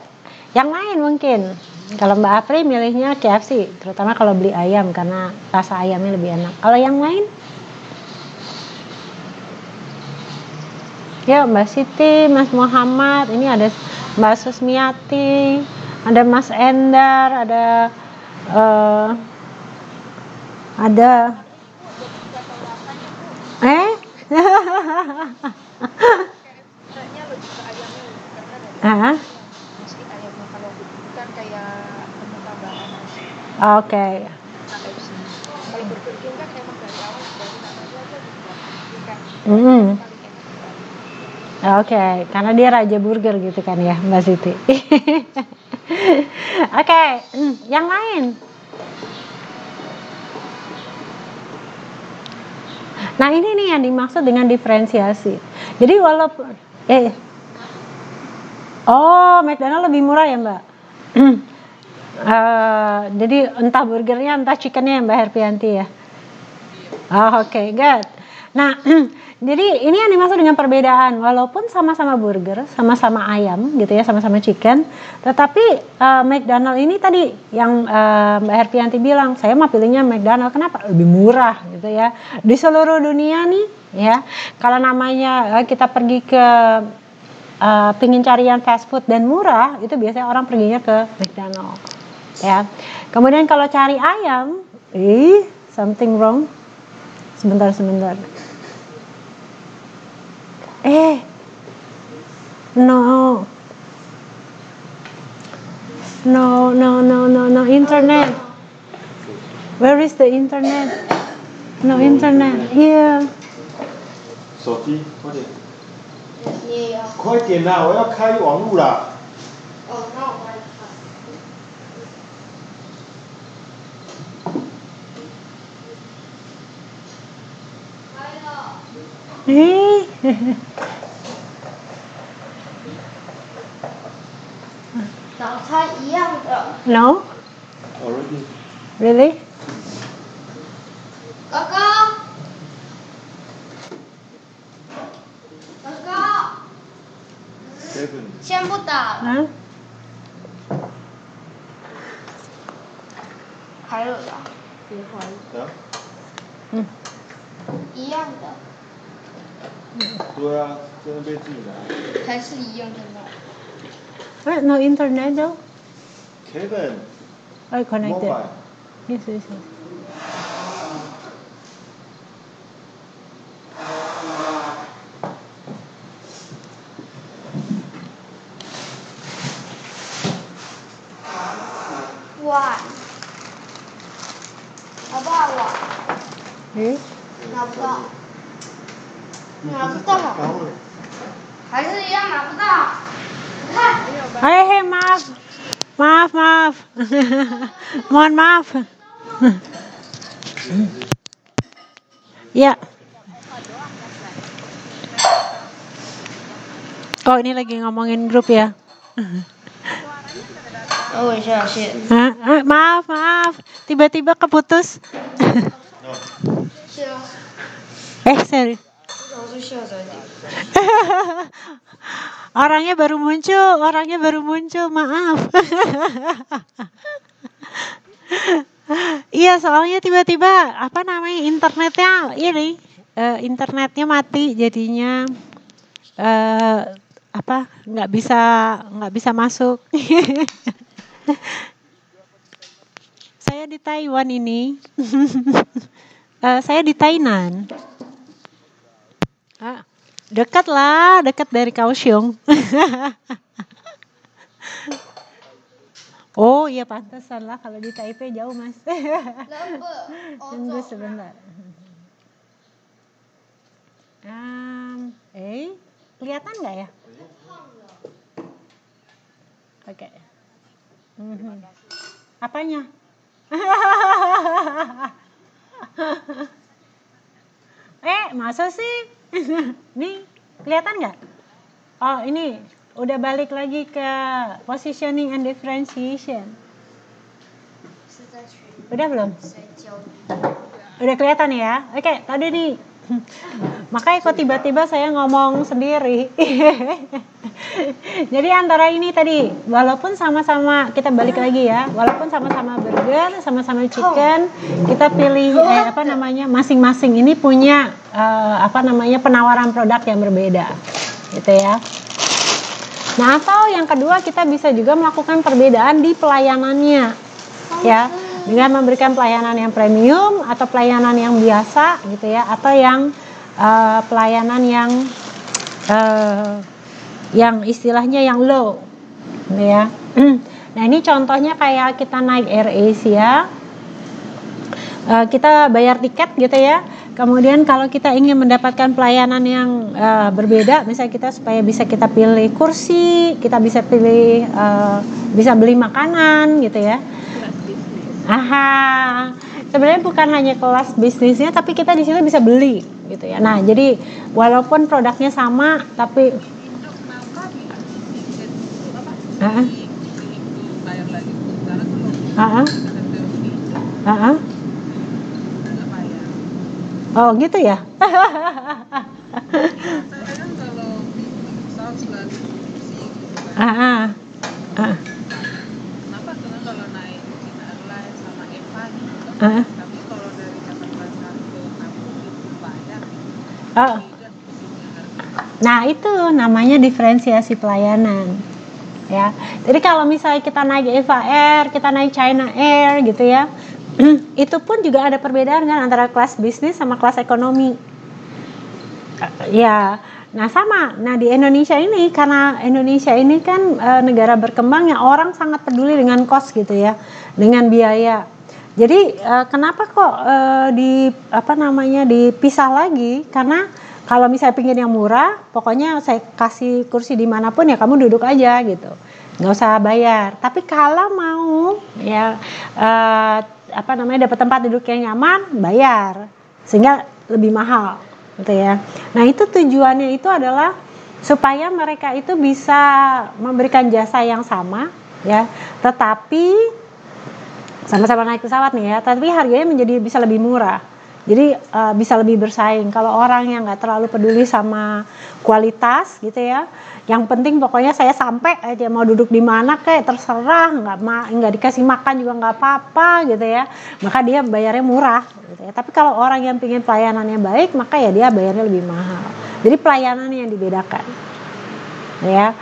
Yang lain mungkin. Kalau Mbak Apri milihnya KFC, terutama kalau beli ayam karena rasa ayamnya lebih enak. Kalau yang lain? Ya, Mbak Siti, Mas Muhammad, ini ada Mbak Susmiati, ada Mas Endar, ada Kayaknya lebih ke ayamnya karena dari nasi ayamnya kalau bukan kayak menu tambahan nasi. Oke. KFC. Kalau Burger King kan emang dari awal dari namanya aja bukan Mm. paling enak. Oke, karena dia raja burger gitu kan ya, Mbak Siti. Oke, yang lain. Nah, ini nih yang dimaksud dengan diferensiasi. Jadi walaupun McDonald lebih murah ya, Mbak. Jadi entah burgernya, entah chickennya Mbak Herpianti ya. Oke, good. Nah, jadi ini yang dimaksud dengan perbedaan. Walaupun sama-sama burger, sama-sama ayam gitu ya, sama-sama chicken, tetapi McDonald ini tadi yang Mbak Herpianti bilang, saya mah pilihnya McDonald. Kenapa? Lebih murah gitu ya. Di seluruh dunia nih ya, kalau namanya kita pergi ke pingin cari yang fast food dan murah, itu biasanya orang perginya ke McDonald ya. Kemudian kalau cari ayam, something wrong. Sebentar. No, internet. Where is the internet? No internet. Here. 手机，快点！快点啦！我要开网路啦！早餐一样的。 No? Already. Really? 哥哥，哥哥， Kevin. 先不打了， Huh? 还有的，啊？一样的，对啊，真的被自己拿。还是一样的呢。 What? No internet though? Kevin. Connected. Mobile. Yes. One, Hei, maaf. Maaf. Mohon maaf. Ya. Oh, ini lagi ngomongin grup ya. Maaf. Tiba-tiba keputus. Sorry. Orangnya baru muncul, maaf. Iya, soalnya tiba-tiba internetnya mati, jadinya nggak bisa masuk. Saya di Taiwan ini. Saya di Tainan. Dekat dari Kaohsiung. Oh iya, pantesan lah kalau di Taipei jauh, Mas. Tunggu sebentar. Kelihatan nggak ya? Oke. Apanya? Masa sih? Nih, kelihatan nggak? Oh, ini udah balik lagi ke positioning and differentiation. Udah belum? Udah kelihatan ya? Oke, tadi nih. Makanya kok tiba-tiba saya ngomong sendiri. Jadi antara ini tadi, walaupun sama-sama, kita balik lagi ya, walaupun sama-sama burger, sama-sama chicken, kita pilih masing-masing ini punya penawaran produk yang berbeda, gitu ya. Nah, atau yang kedua, kita bisa juga melakukan perbedaan di pelayanannya, ya, dengan memberikan pelayanan yang premium atau pelayanan yang biasa, gitu ya, atau yang pelayanan yang istilahnya yang low, gitu ya. Nah, ini contohnya kayak kita naik AirAsia, kita bayar tiket, gitu ya. Kemudian kalau kita ingin mendapatkan pelayanan yang berbeda, misalnya supaya bisa kita pilih kursi, kita bisa pilih bisa beli makanan, gitu ya. Sebenarnya bukan hanya kelas bisnisnya, tapi kita di sini bisa beli, gitu ya. Nah, jadi walaupun produknya sama, tapi oh gitu ya. Kenapa kalau naik China Airlines sama Eva gitu, tapi kalau dari Jakarta ke kampung itu banyak. Nah, itu namanya diferensiasi pelayanan, ya. Jadi kalau misalnya kita naik Eva Air, kita naik China Air, gitu ya, itu pun juga ada perbedaan kan antara kelas bisnis sama kelas ekonomi. Ya, nah sama. Nah, di Indonesia ini, karena Indonesia ini kan negara berkembang yang orang sangat peduli dengan cost, gitu ya, dengan biaya. Jadi kenapa kok dipisah lagi? Karena kalau misalnya pingin yang murah, pokoknya saya kasih kursi dimanapun ya kamu duduk aja, gitu, nggak usah bayar. Tapi kalau mau ya dapat tempat duduk yang nyaman, bayar, sehingga lebih mahal, gitu ya. Nah, itu tujuannya itu adalah supaya mereka itu bisa memberikan jasa yang sama, ya, tetapi sama-sama naik pesawat nih ya, tapi harganya bisa lebih murah. Jadi bisa lebih bersaing. Kalau orang yang nggak terlalu peduli sama kualitas, gitu ya, yang penting pokoknya saya sampai aja, mau duduk di mana kayak terserah, nggak dikasih makan juga nggak apa-apa, gitu ya, maka dia bayarnya murah, gitu ya. Tapi kalau orang yang ingin pelayanannya baik, maka ya dia bayarnya lebih mahal. Jadi pelayanannya yang dibedakan, ya.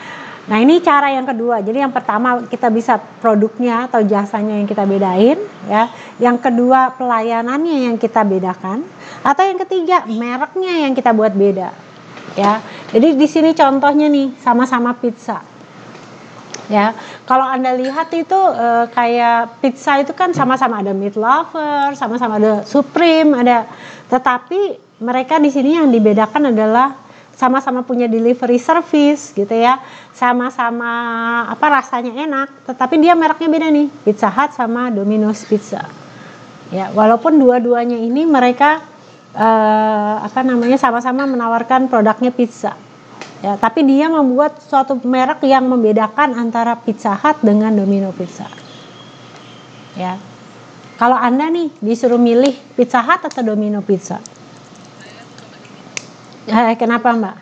Nah, ini cara yang kedua. Jadi yang pertama kita bisa produknya atau jasanya yang kita bedain, ya. Yang kedua pelayanannya yang kita bedakan, atau yang ketiga mereknya yang kita buat beda, ya. Jadi di sini contohnya nih, sama-sama pizza. Ya, kalau Anda lihat itu kayak pizza itu kan sama-sama ada meat lover, sama-sama ada supreme, ada. Tetapi mereka di sini yang dibedakan adalah sama-sama punya delivery service gitu ya, sama-sama rasanya enak, tetapi dia mereknya beda nih, Pizza Hut sama Domino's Pizza. Ya, walaupun dua-duanya ini mereka sama-sama menawarkan produknya pizza. Ya, tapi dia membuat suatu merek yang membedakan antara Pizza Hut dengan Domino Pizza. Ya. Kalau Anda nih disuruh milih Pizza Hut atau Domino Pizza? Kenapa, Mbak?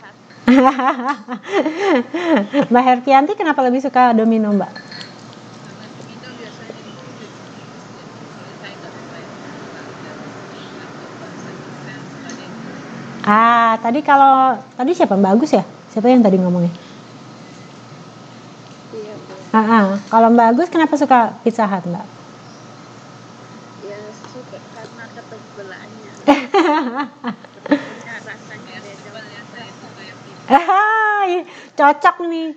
Mbak Hertianti kenapa lebih suka Domino, Mbak? Tadi siapa? Mbak Agus ya? Siapa yang tadi ngomongnya? Iya. Kalau Mbak Agus kenapa suka Pizza Hut, Mbak? Ya suka karena ketebalannya. Rasanya cocok nih.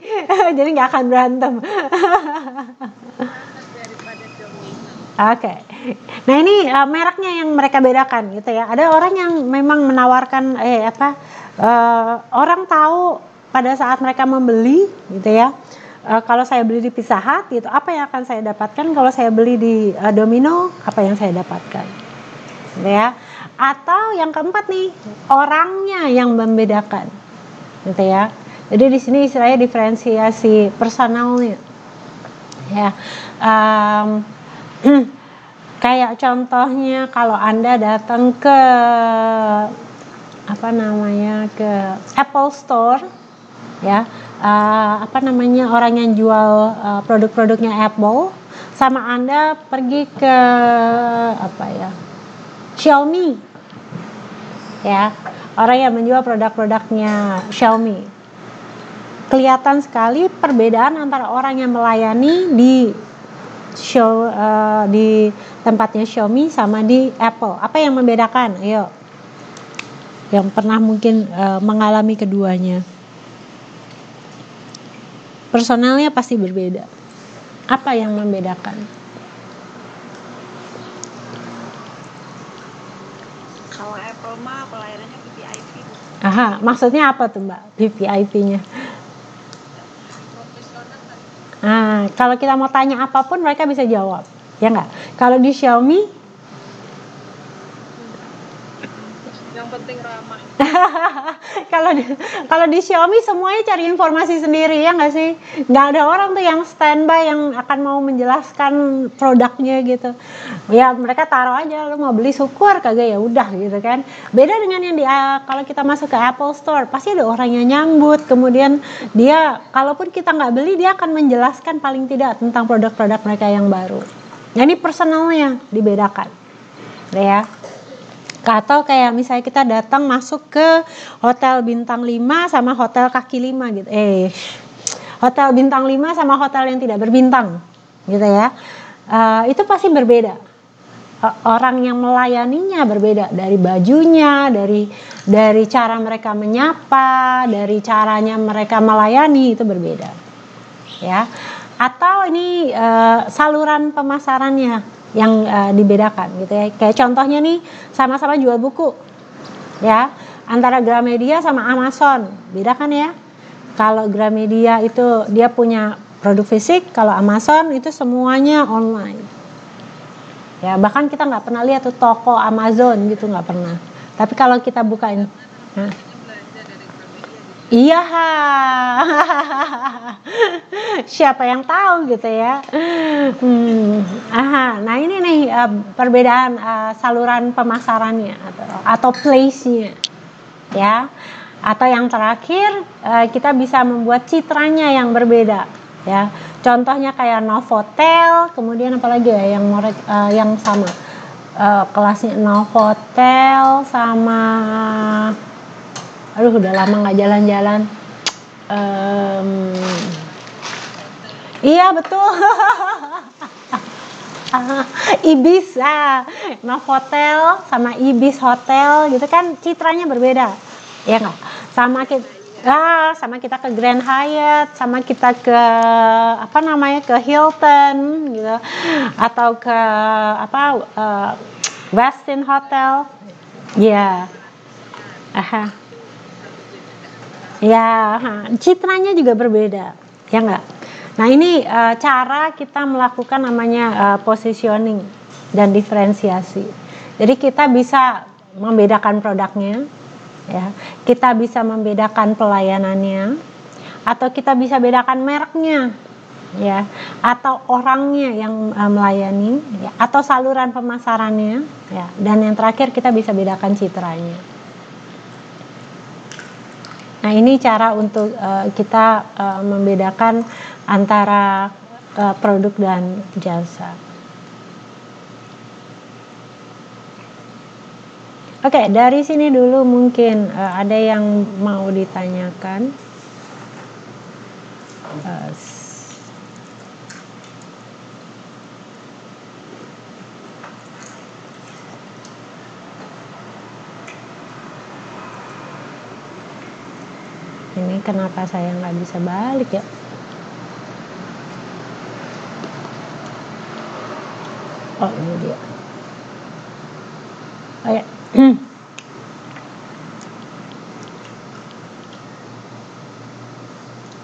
Jadi nggak akan berantem. daripada Domino. Oke. Nah ini mereknya yang mereka bedakan gitu ya. Ada orang yang memang menawarkan orang tahu pada saat mereka membeli gitu ya. Kalau saya beli di Pizza Hut gitu, apa yang akan saya dapatkan? Kalau saya beli di Domino, apa yang saya dapatkan? Gitu ya. Atau yang keempat nih, orangnya yang membedakan. Gitu ya. Jadi di sini istilahnya diferensiasi personalnya. Ya. Kayak contohnya kalau Anda datang ke ke Apple Store ya, orang yang jual produk-produknya Apple, sama Anda pergi ke Xiaomi ya, orang yang menjual produk-produknya Xiaomi, kelihatan sekali perbedaan antara orang yang melayani di tempatnya Xiaomi sama di Apple. Apa yang membedakan? Ayo, yang pernah mungkin mengalami keduanya. Personalnya pasti berbeda. Apa yang membedakan? Kalau Apple mah pelayanannya VVIP. Maksudnya apa tuh, Mbak? VVIP-nya? Kalau kita mau tanya apapun mereka bisa jawab, ya nggak? Kalau di Xiaomi, yang penting ramah. Kalau di Xiaomi semuanya cari informasi sendiri, ya nggak sih? Nggak ada orang tuh yang standby yang akan mau menjelaskan produknya gitu. Ya mereka taruh aja, lu mau beli syukur kagak ya udah gitu kan. Beda dengan yang kalau kita masuk ke Apple Store, pasti ada orang yang nyambut. Kemudian dia, kalaupun kita nggak beli, dia akan menjelaskan paling tidak tentang produk-produk mereka yang baru. Nah ini personalnya dibedakan, ya. Atau kayak misalnya kita datang masuk ke hotel bintang 5 sama hotel kaki 5 gitu. Hotel bintang 5 sama hotel yang tidak berbintang gitu ya. Itu pasti berbeda. Orang yang melayaninya berbeda, dari bajunya, dari cara mereka menyapa, dari caranya mereka melayani itu berbeda. Ya. Atau ini saluran pemasarannya yang dibedakan gitu ya. Kayak contohnya nih, sama-sama jual buku ya, antara Gramedia sama Amazon, beda kan ya. Kalau Gramedia itu dia punya produk fisik, kalau Amazon itu semuanya online ya. Bahkan kita nggak pernah lihat tuh toko Amazon gitu, nggak pernah. Tapi kalau kita bukain, iya, siapa yang tahu gitu ya. Nah ini nih perbedaan saluran pemasarannya atau place-nya ya. Atau yang terakhir kita bisa membuat citranya yang berbeda ya. Contohnya kayak Novotel, kemudian apalagi ya yang sama kelasnya Novotel sama, aduh udah lama nggak jalan-jalan. Iya betul. Ibis, Novotel sama Ibis Hotel gitu kan citranya berbeda, ya nggak? Sama kita, sama kita ke Grand Hyatt, sama kita ke ke Hilton gitu, atau ke Westin Hotel, ya, citranya juga berbeda, ya nggak? Nah ini cara kita melakukan namanya positioning dan diferensiasi. Jadi kita bisa membedakan produknya, ya, kita bisa membedakan pelayanannya, atau kita bisa bedakan mereknya, ya, atau orangnya yang melayani, ya, atau saluran pemasarannya, ya, dan yang terakhir kita bisa bedakan citranya. Nah ini cara untuk kita membedakan antara produk dan jasa. Oke, dari sini dulu mungkin ada yang mau ditanyakan. Ini kenapa saya nggak bisa balik ya? Oh ini dia. Oh ya.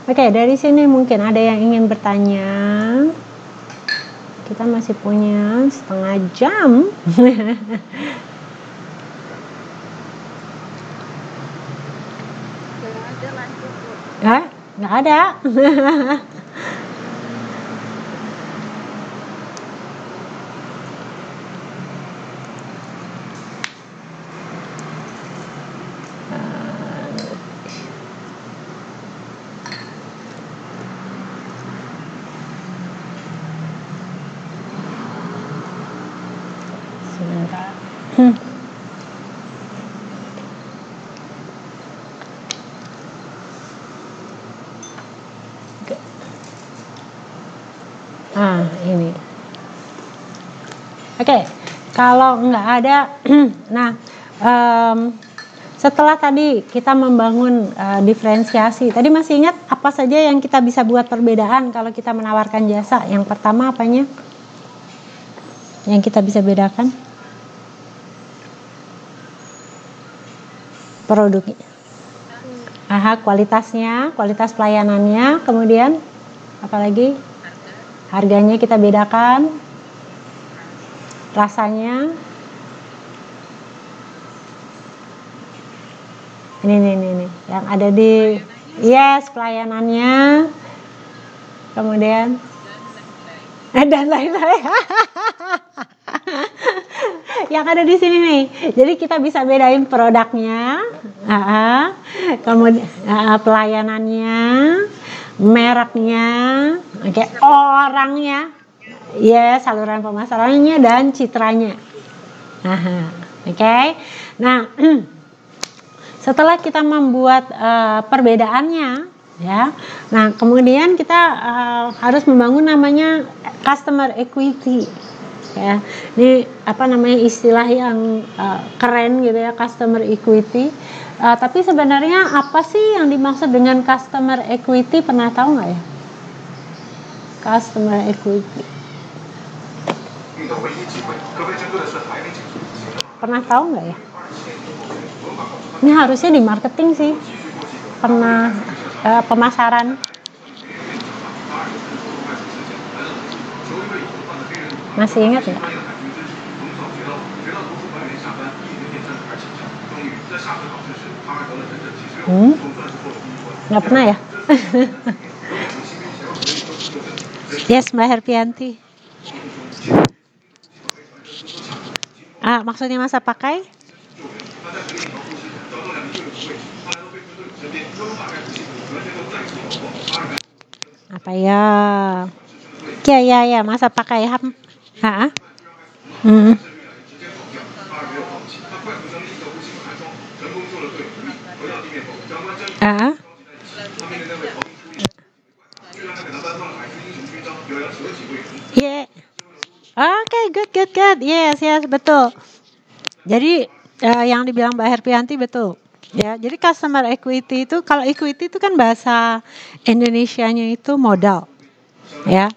Oke, dari sini mungkin ada yang ingin bertanya. Kita masih punya setengah jam. Nggak ada. Sebentar. Ini. Oke, kalau nggak ada, nah setelah tadi kita membangun diferensiasi, tadi masih ingat apa saja yang kita bisa buat perbedaan kalau kita menawarkan jasa? Yang pertama apanya? Yang kita bisa bedakan? Produknya. Kualitasnya, kualitas pelayanannya, kemudian apalagi? Harganya kita bedakan, rasanya, ini yang ada di pelayanannya, kemudian dan lain-lain. Yang ada di sini nih, jadi kita bisa bedain produknya, kemudian pelayanannya, mereknya, orangnya, saluran pemasarannya dan citranya. Nah, setelah kita membuat perbedaannya, ya, nah kemudian kita harus membangun namanya customer equity. Ya, ini istilah yang keren gitu ya, customer equity. Tapi sebenarnya apa sih yang dimaksud dengan customer equity? Pernah tahu nggak ya? Customer equity. Pernah tahu nggak ya? Ini harusnya di marketing sih. Pernah pemasaran. Masih ingat nggak? Nggak pernah ya? Yes, Mbak Herpianti. Maksudnya masa pakai? Apa ya? Ya, masa pakai. Good. Yes, betul. Jadi yang dibilang Mbak Herpianti betul. Ya, jadi customer equity itu, kalau equity itu kan bahasa Indonesianya itu modal, ya.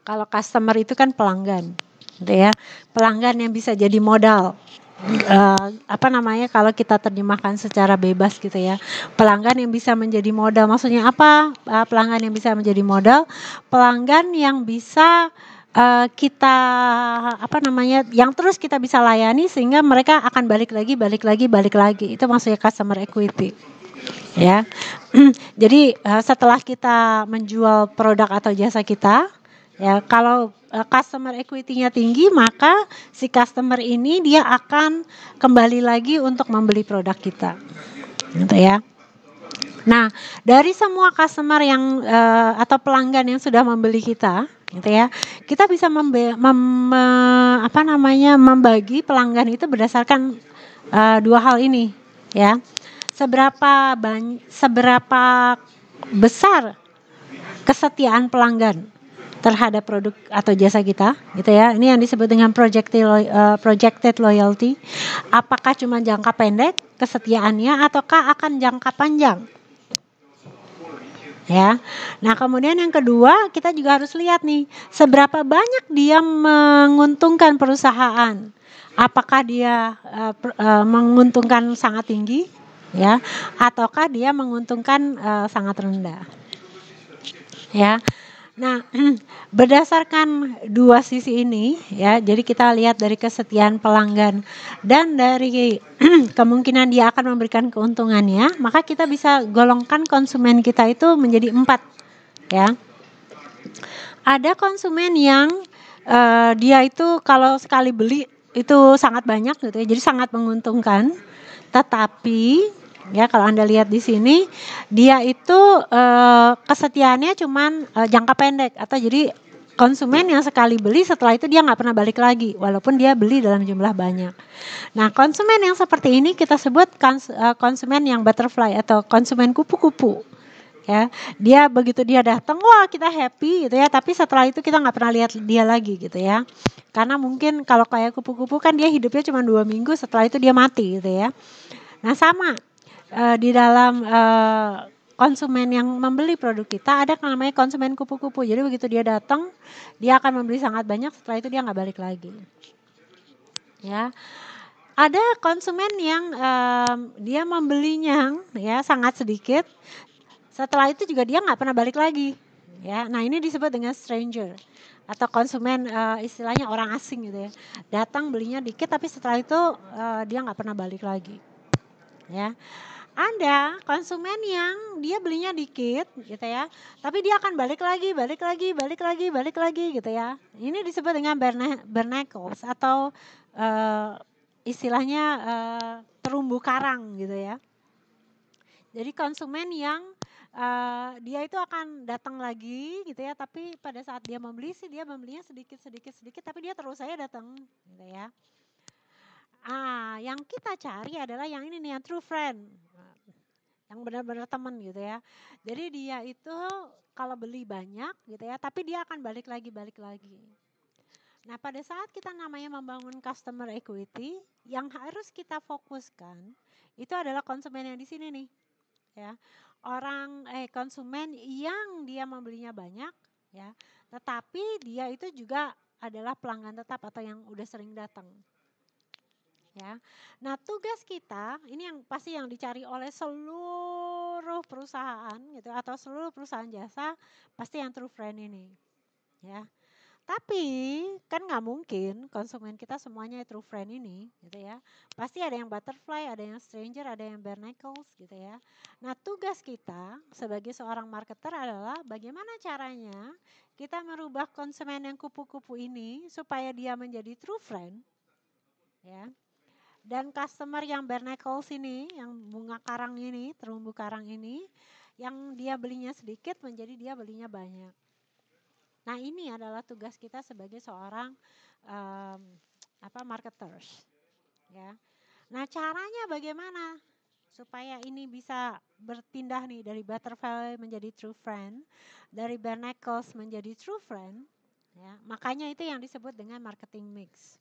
Kalau customer itu kan pelanggan, gitu ya. Pelanggan yang bisa jadi modal. Kalau kita terjemahkan secara bebas gitu ya, pelanggan yang bisa menjadi modal. Maksudnya apa? Pelanggan yang bisa menjadi modal, pelanggan yang bisa yang terus kita bisa layani sehingga mereka akan balik lagi. Itu maksudnya customer equity. Ya. Jadi setelah kita menjual produk atau jasa kita, ya, kalau customer equity-nya tinggi, maka si customer ini dia akan kembali lagi untuk membeli produk kita. Gitu ya. Nah, dari semua customer yang atau pelanggan yang sudah membeli kita, gitu ya, kita bisa membagi pelanggan itu berdasarkan dua hal ini, ya. Seberapa besar kesetiaan pelanggan terhadap produk atau jasa kita, gitu ya. Ini yang disebut dengan projected loyalty. Apakah cuma jangka pendek kesetiaannya ataukah akan jangka panjang? Ya. Nah, kemudian yang kedua, kita juga harus lihat nih, seberapa banyak dia menguntungkan perusahaan. Apakah dia menguntungkan sangat tinggi, ya, ataukah dia menguntungkan sangat rendah. Ya. Nah, berdasarkan dua sisi ini, ya, jadi kita lihat dari kesetiaan pelanggan dan dari kemungkinan dia akan memberikan keuntungannya, maka kita bisa golongkan konsumen kita itu menjadi 4, ya. Ada konsumen yang dia itu kalau sekali beli itu sangat banyak gitu ya, jadi sangat menguntungkan. Tetapi ya kalau Anda lihat di sini, dia itu kesetiaannya cuman jangka pendek, atau jadi konsumen yang sekali beli setelah itu dia nggak pernah balik lagi walaupun dia beli dalam jumlah banyak. Nah, konsumen yang seperti ini kita sebut konsumen yang butterfly atau konsumen kupu-kupu. Ya, dia begitu dia datang, wah kita happy gitu ya, tapi setelah itu kita nggak pernah lihat dia lagi gitu ya. Karena mungkin kalau kayak kupu-kupu kan dia hidupnya cuma 2 minggu, setelah itu dia mati gitu ya. Nah, sama di dalam konsumen yang membeli produk kita ada yang namanya konsumen kupu-kupu. Jadi begitu dia datang, dia akan membeli sangat banyak, setelah itu dia nggak balik lagi. Ya, ada konsumen yang dia membelinya ya sangat sedikit, setelah itu juga dia nggak pernah balik lagi. Ya, nah ini disebut dengan stranger atau konsumen istilahnya orang asing gitu ya. Datang belinya dikit, tapi setelah itu dia nggak pernah balik lagi. Ya, ada konsumen yang dia belinya dikit gitu ya, tapi dia akan balik lagi gitu ya. Ini disebut dengan barnacles atau istilahnya terumbu karang gitu ya. Jadi konsumen yang dia itu akan datang lagi gitu ya, tapi pada saat dia membeli sih dia membelinya sedikit, tapi dia terus saja datang gitu ya. Yang kita cari adalah yang ini nih, yang true friend, yang benar-benar teman gitu ya. Jadi dia itu kalau beli banyak gitu ya, tapi dia akan balik lagi. Nah, pada saat kita namanya membangun customer equity, yang harus kita fokuskan itu adalah konsumen yang di sini nih. Ya, konsumen yang dia membelinya banyak, ya, tetapi dia itu juga adalah pelanggan tetap atau yang udah sering datang. Ya, nah tugas kita ini yang pasti yang dicari oleh seluruh perusahaan gitu atau seluruh perusahaan jasa, pasti yang true friend ini. Ya, tapi kan nggak mungkin konsumen kita semuanya true friend ini gitu ya. Pasti ada yang butterfly, ada yang stranger, ada yang barnacles gitu ya. Nah, tugas kita sebagai seorang marketer adalah bagaimana caranya kita merubah konsumen yang kupu-kupu ini supaya dia menjadi true friend. Ya. Dan customer yang barnacles ini, yang bunga karang ini, terumbu karang ini, yang dia belinya sedikit menjadi dia belinya banyak. Nah, ini adalah tugas kita sebagai seorang marketers, ya. Nah, caranya bagaimana supaya ini bisa berpindah nih dari butterfly menjadi true friend, dari barnacles menjadi true friend, ya. Makanya itu yang disebut dengan marketing mix.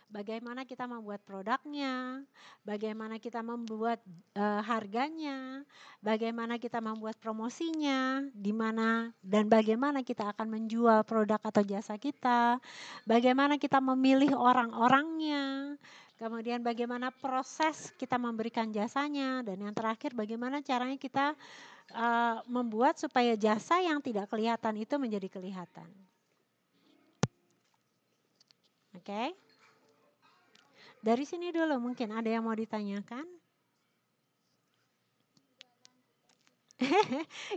bagaimana kita membuat produknya, bagaimana kita membuat harganya, bagaimana kita membuat promosinya, di mana dan bagaimana kita akan menjual produk atau jasa kita, bagaimana kita memilih orang-orangnya, kemudian bagaimana proses kita memberikan jasanya, dan yang terakhir bagaimana caranya kita membuat supaya jasa yang tidak kelihatan itu menjadi kelihatan. Oke. Dari sini dulu mungkin ada yang mau ditanyakan?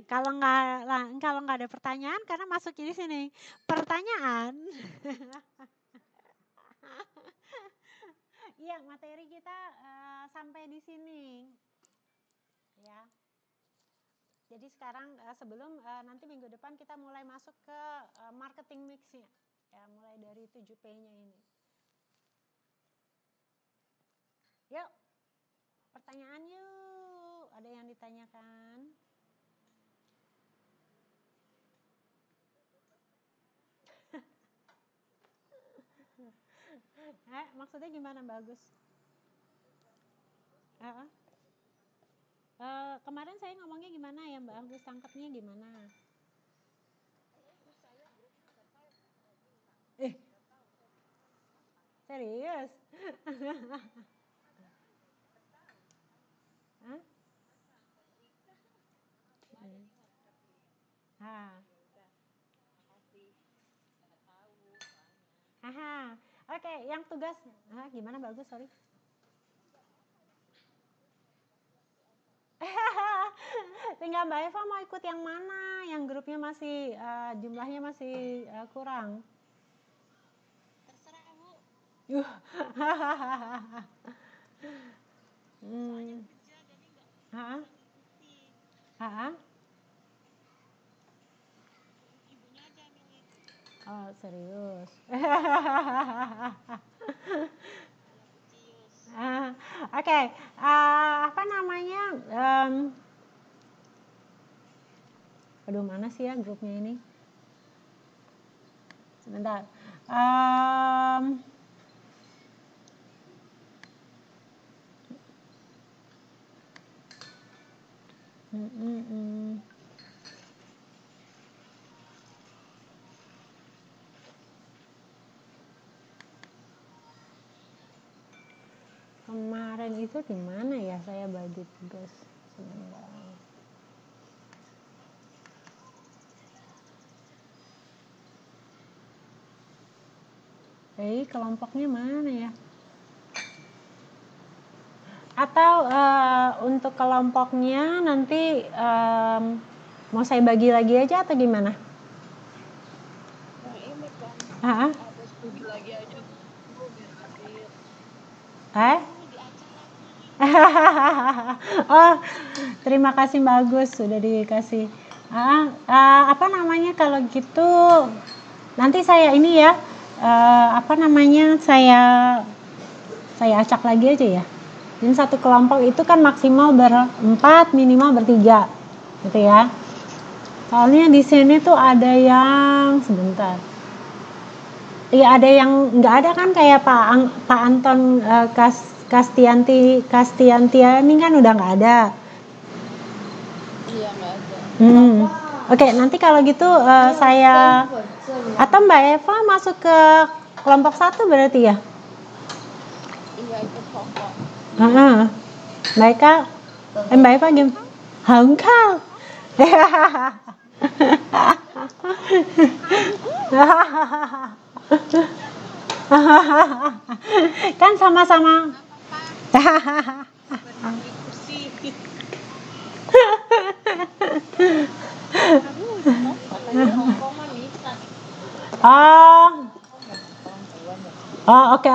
Kalau nggak ada pertanyaan karena masuk di sini. Pertanyaan. Iya, materi kita sampai di sini. Ya. Jadi sekarang sebelum nanti minggu depan kita mulai masuk ke marketing mix-nya. Ya, mulai dari 7P-nya ini. Yuk, pertanyaan yuk. Ada yang ditanyakan? Maksudnya gimana, bagus? Kemarin saya ngomongnya gimana ya Mbak Agus, tangkapnya gimana? Serius? Oke, yang tugas gimana Mbak Agus, sorry? Tinggal Mbak Eva mau ikut yang mana, yang grupnya masih jumlahnya masih kurang. Terserah Bu. Soalnya kerja jadi nggak ikuti. Ibunya aja milih. Oh, serius. Oke, apa namanya? Aduh, mana sih ya grupnya ini? Sebentar. Kemarin itu di mana ya saya bagi tugas? Sebentar. Kelompoknya mana ya? Atau untuk kelompoknya nanti mau saya bagi lagi aja atau gimana? Nah, ini kan harus bagi lagi aja biar adil. Oh, terima kasih Mbak Agus sudah dikasih. Apa namanya kalau gitu nanti saya ini ya saya acak lagi aja ya. Dan satu kelompok itu kan maksimal berempat, minimal bertiga, gitu ya. Soalnya di sini tuh ada yang sebentar. Iya, ada yang nggak ada kan, kayak Pak Anton Kastiantia ini kan udah nggak ada. Iya, nggak ada. Oke, nanti kalau gitu saya atau Mbak Eva masuk ke kelompok 1 berarti ya? Iya, itu kelompok. Mbak Eva gimana? Hangkal. Kan sama-sama.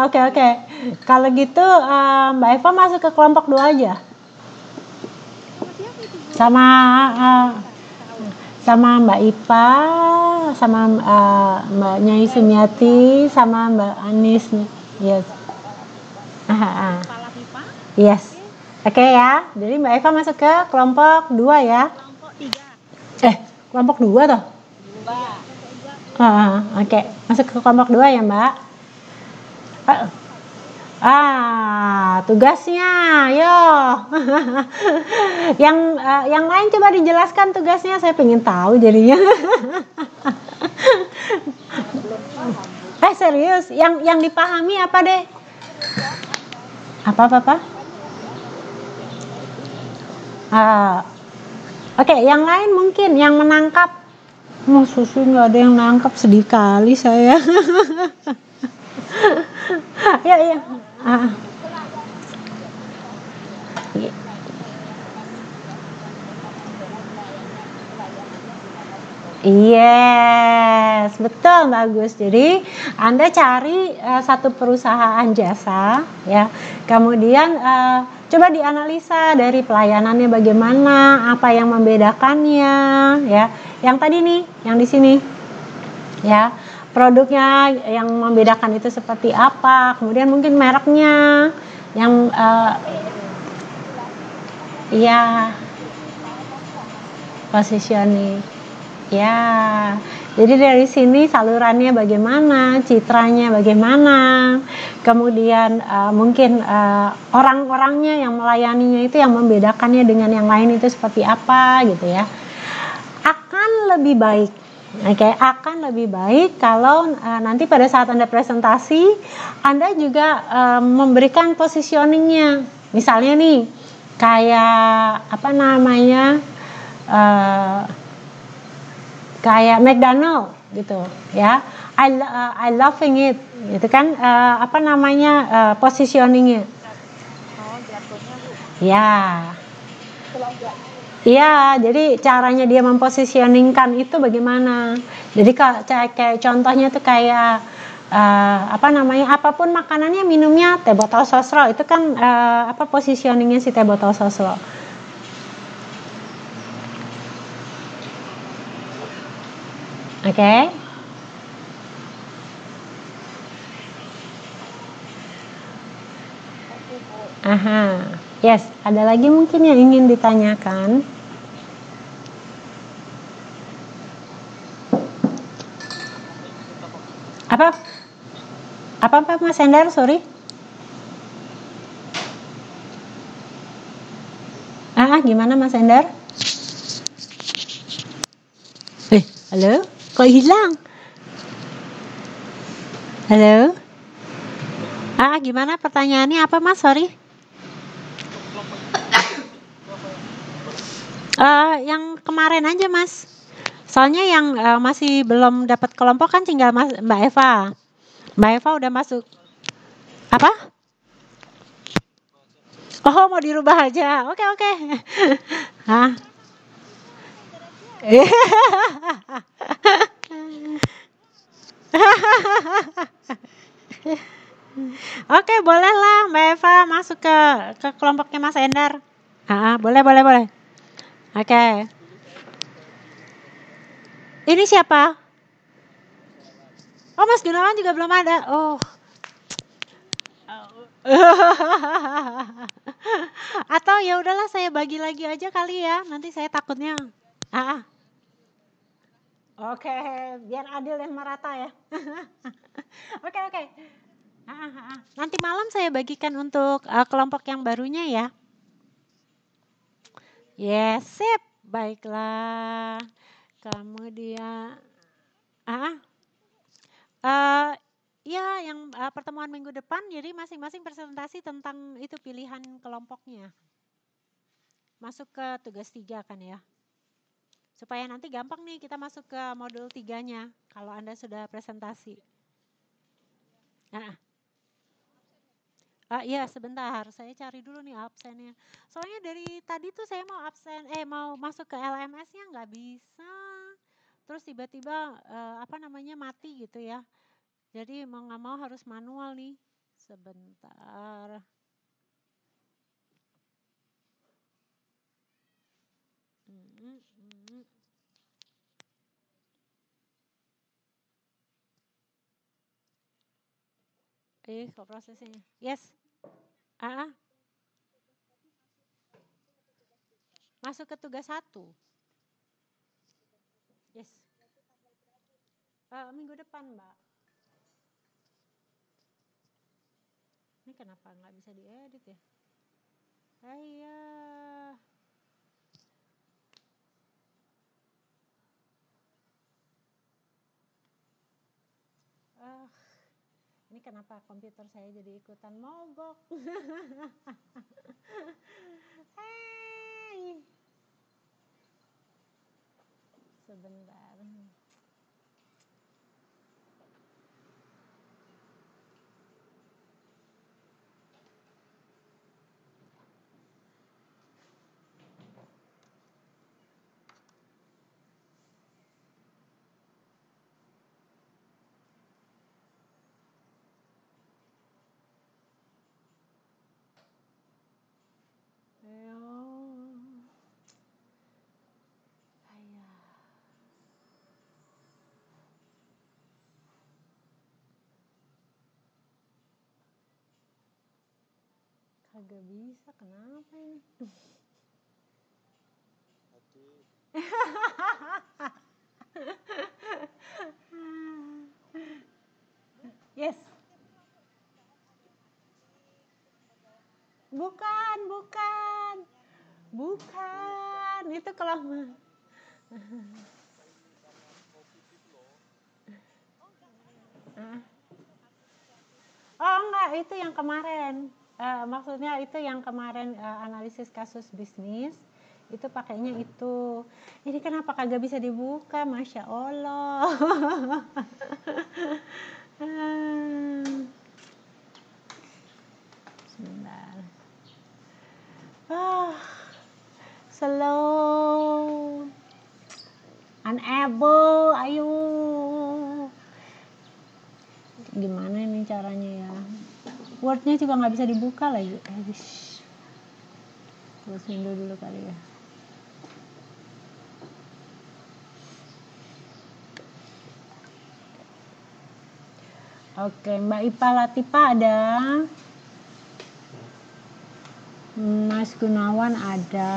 Oke. Kalau gitu Mbak Eva masuk ke kelompok 2 aja. Sama Mbak Ipa, sama Mbak Nyai Sumiati, sama Mbak Anis. Yes. Yes. Oke ya. Jadi Mbak Eva masuk ke kelompok 2 ya. Kelompok 3. Kelompok 2 toh? 2. Oke. Masuk ke kelompok 2 ya, Mbak. Tugasnya, yo. yang lain coba dijelaskan tugasnya, saya pengen tahu jadinya. Serius, yang dipahami apa deh? Apa? Oke, yang lain mungkin yang menangkap. Susu nggak ada yang nangkap, sedih kali saya. Ya. Yes, betul, bagus. Jadi Anda cari satu perusahaan jasa, ya. Kemudian coba dianalisa dari pelayanannya bagaimana, apa yang membedakannya, ya. Yang tadi nih, yang di sini, ya. Produknya yang membedakan itu seperti apa, kemudian mungkin mereknya, yang ya, positioning. Ya, jadi dari sini salurannya bagaimana, citranya bagaimana, kemudian mungkin orang-orangnya yang melayaninya itu yang membedakannya dengan yang lain itu seperti apa gitu ya. Akan lebih baik, akan lebih baik kalau nanti pada saat Anda presentasi, Anda juga memberikan positioningnya. Misalnya nih, kayak kayak McDonald gitu ya, I loving it gitu kan, positioningnya ya, jadi caranya dia mempositioningkan itu bagaimana. Jadi kayak contohnya tuh kayak apapun makanannya, minumnya teh botol sosro, itu kan positioningnya si teh botol sosro. Oke. Yes, ada lagi mungkin yang ingin ditanyakan? Apa Mas Endar, sorry? Gimana Mas Endar? Halo? Kok hilang? Halo? Gimana pertanyaannya apa Mas? Sorry. Yang kemarin aja Mas. Soalnya yang masih belum dapat kelompok kan tinggal Mbak Eva. Mbak Eva udah masuk. Apa? Oh, mau dirubah aja. Oke. Oke, bolehlah Mbak Eva masuk ke kelompoknya Mas Endar. Boleh. Oke. Ini siapa? Oh, Mas Gunawan juga belum ada. Oh. Atau ya udahlah, saya bagi lagi aja kali ya. Nanti saya takutnya. Oke, biar adil dan merata ya. Oke. Nanti malam saya bagikan untuk kelompok yang barunya ya. Yes, sip. Baiklah. Kemudian ya yang pertemuan minggu depan, jadi masing-masing presentasi tentang itu pilihan kelompoknya. Masuk ke tugas 3 kan ya. Supaya nanti gampang nih kita masuk ke modul 3-nya kalau Anda sudah presentasi. Iya, sebentar, saya cari dulu nih absennya. Soalnya dari tadi tuh saya mau masuk ke LMS-nya nggak bisa. Terus tiba-tiba mati gitu ya. Jadi mau nggak mau harus manual nih. Sebentar. Kok prosesnya? Yes. Masuk ke tugas 1. Yes. Minggu depan, Mbak. Ini Ini kenapa nggak bisa diedit ya? Ayah. Ini kenapa komputer saya jadi ikutan mogok? Hai. Sebentar. Kagak bisa, kenapa ini? Yes. Bukan. Itu kalau oh enggak, itu yang kemarin. Maksudnya itu yang kemarin analisis kasus bisnis itu pakainya itu. Ini kenapa kagak bisa dibuka? Masya Allah. Sebentar. Slow. Unable. Ayo. Gimana ini caranya ya? Wordnya juga nggak bisa dibuka lagi. Close window dulu kali ya. Oke, Mbak Ipa Latifa ada. Mas Gunawan ada.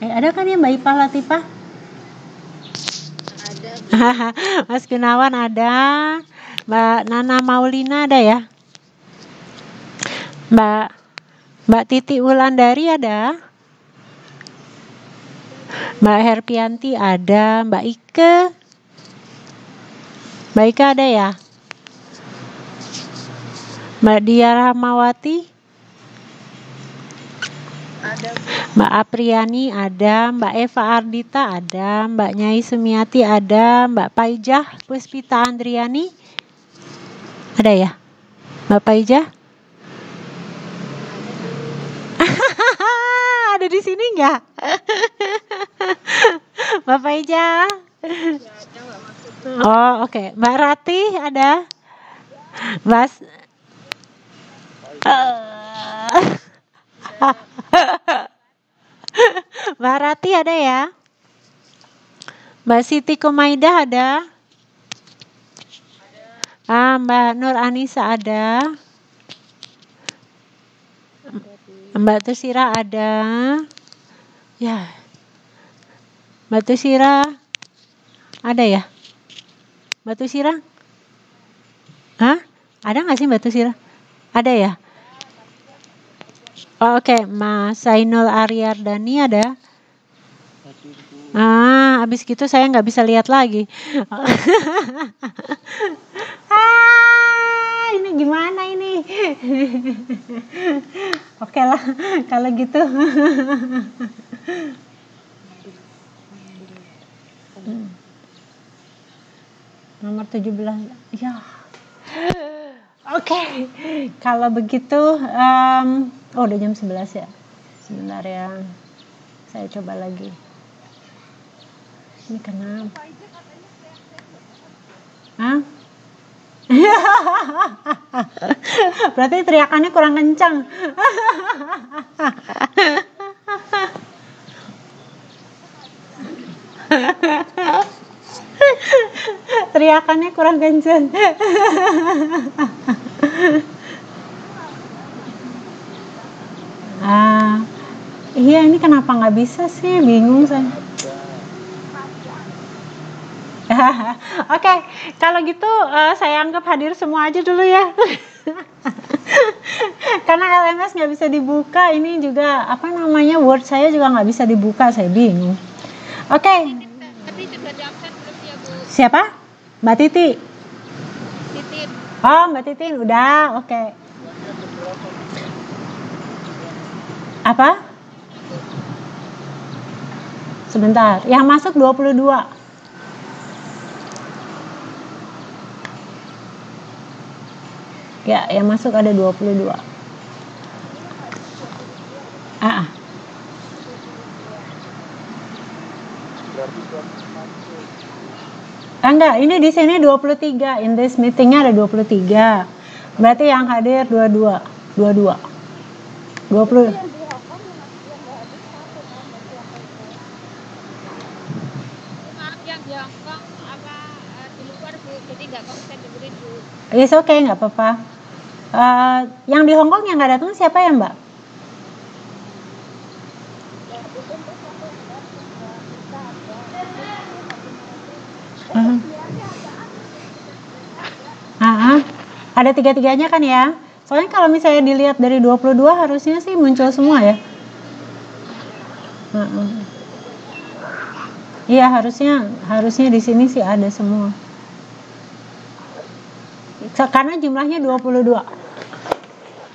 Ada kan ya Mbak Ipa Latifa? Ada. Mas Gunawan ada. Mbak Nana Maulina ada ya? Mbak Titi Wulandari ada? Mbak Herpianti ada? Mbak Ike ada ya? Mbak Dia Rahmawati Ada. Mbak Apriani ada? Mbak Eva Ardita ada? Mbak Nyai Sumiati ada? Mbak Paijah Puspita Andriani ada ya? Mbak Paijah? Ada di sini nggak? Mbak Paijah? Oh oke. Mbak Rati ada? Mbak Rati ada ya? Mbak Siti Komaidah ada? Mbak Nur Anissa ada? Mbak Tusira ada? Ya. Mbak Tusira ada ya? Mbak Tusira? Hah? Ada nggak sih Mbak Tusira? Ada ya? Oh, oke. Mas Zainul Aryardani ada? Abis gitu saya nggak bisa lihat lagi. Ini gimana ini? Oke lah, kalau gitu. Nomor 17. Ya. Oke. Kalau begitu, udah jam 11 ya. Sebentar ya. Saya coba lagi. Ini kenapa? Berarti teriakannya kurang kencang. Teriakannya kurang kencang. Iya, ini kenapa nggak bisa sih? Bingung saya. Oke, kalau gitu saya anggap hadir semua aja dulu ya. Karena LMS nggak bisa dibuka, ini juga apa namanya, Word saya juga nggak bisa dibuka, saya bingung. Oke. Tadi sudah diabsen belum ya Bu? Siapa? Mbak Titi. Titin. Oh, Mbak Titin udah, oke. Apa? Sebentar, yang masuk 22. Ya, yang masuk ada 22. Enggak, ini di sini 23. In this meetingnya ada 23. Berarti yang hadir 22. 20. Yang di Hongkong apa di luar Bu, jadi nggak konsen dengerin Bu. Yes, oke, nggak apa-apa. Yang di Hongkong yang nggak datang siapa ya Mbak? Ada tiga-tiganya kan ya? Soalnya kalau misalnya dilihat dari 22 harusnya sih muncul semua ya. Iya, harusnya di sini sih ada semua. Karena jumlahnya 22.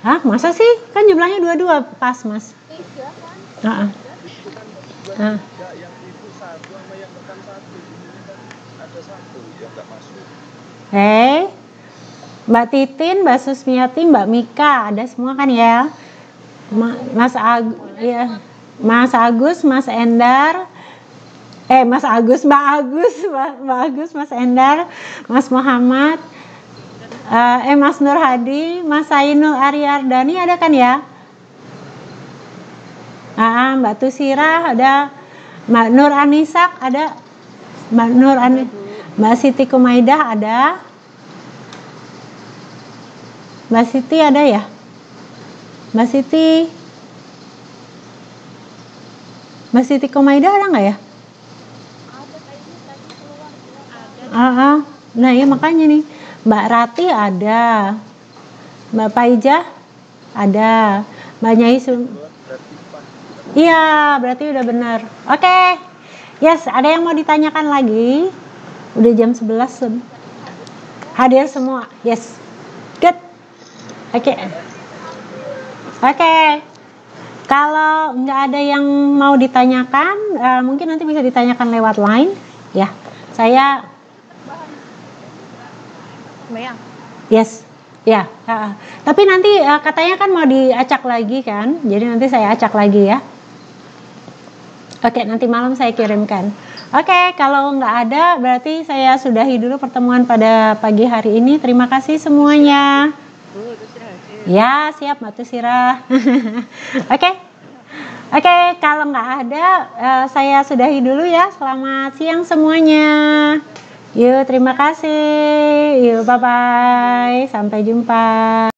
Hah, masa sih? Kan jumlahnya 22, pas Mas. Yang itu satu sama yang bukan satu, ada satu yang nggak masuk. Mbak Titin, Mbak Susmiati, Mbak Mika, ada semua kan ya? Mas Agus, Mas Endar, Mas Agus, Mbak Agus, Mas Endar, Mas Muhammad, Mas Nur Hadi, Mas Ainul Aryardani ada kan ya? Mbak Tusira ada, Mbak Nur Anisak ada, Mbak Siti Kumaidah ada, Mbak Siti ada ya? Mbak Siti Kumaidah ada nggak ya? Ada. Nah ya makanya nih, Mbak Rati ada, Mbak Paijah ada, Mbak Nyai Iya, berarti udah benar. Oke. Yes, ada yang mau ditanyakan lagi? Udah jam 11. Hadir semua. Yes. Good. Oke. Kalau nggak ada yang mau ditanyakan, mungkin nanti bisa ditanyakan lewat line. Ya, saya. Yes. Ya. Tapi nanti katanya kan mau diacak lagi kan? Jadi nanti saya acak lagi ya. Oke, nanti malam saya kirimkan. Oke, kalau nggak ada, berarti saya sudahi dulu pertemuan pada pagi hari ini. Terima kasih semuanya. Ya, siap Mbak Tusira. Oke, kalau nggak ada, saya sudahi dulu ya. Selamat siang semuanya. Yuk, terima kasih. Yuk, bye-bye. Sampai jumpa.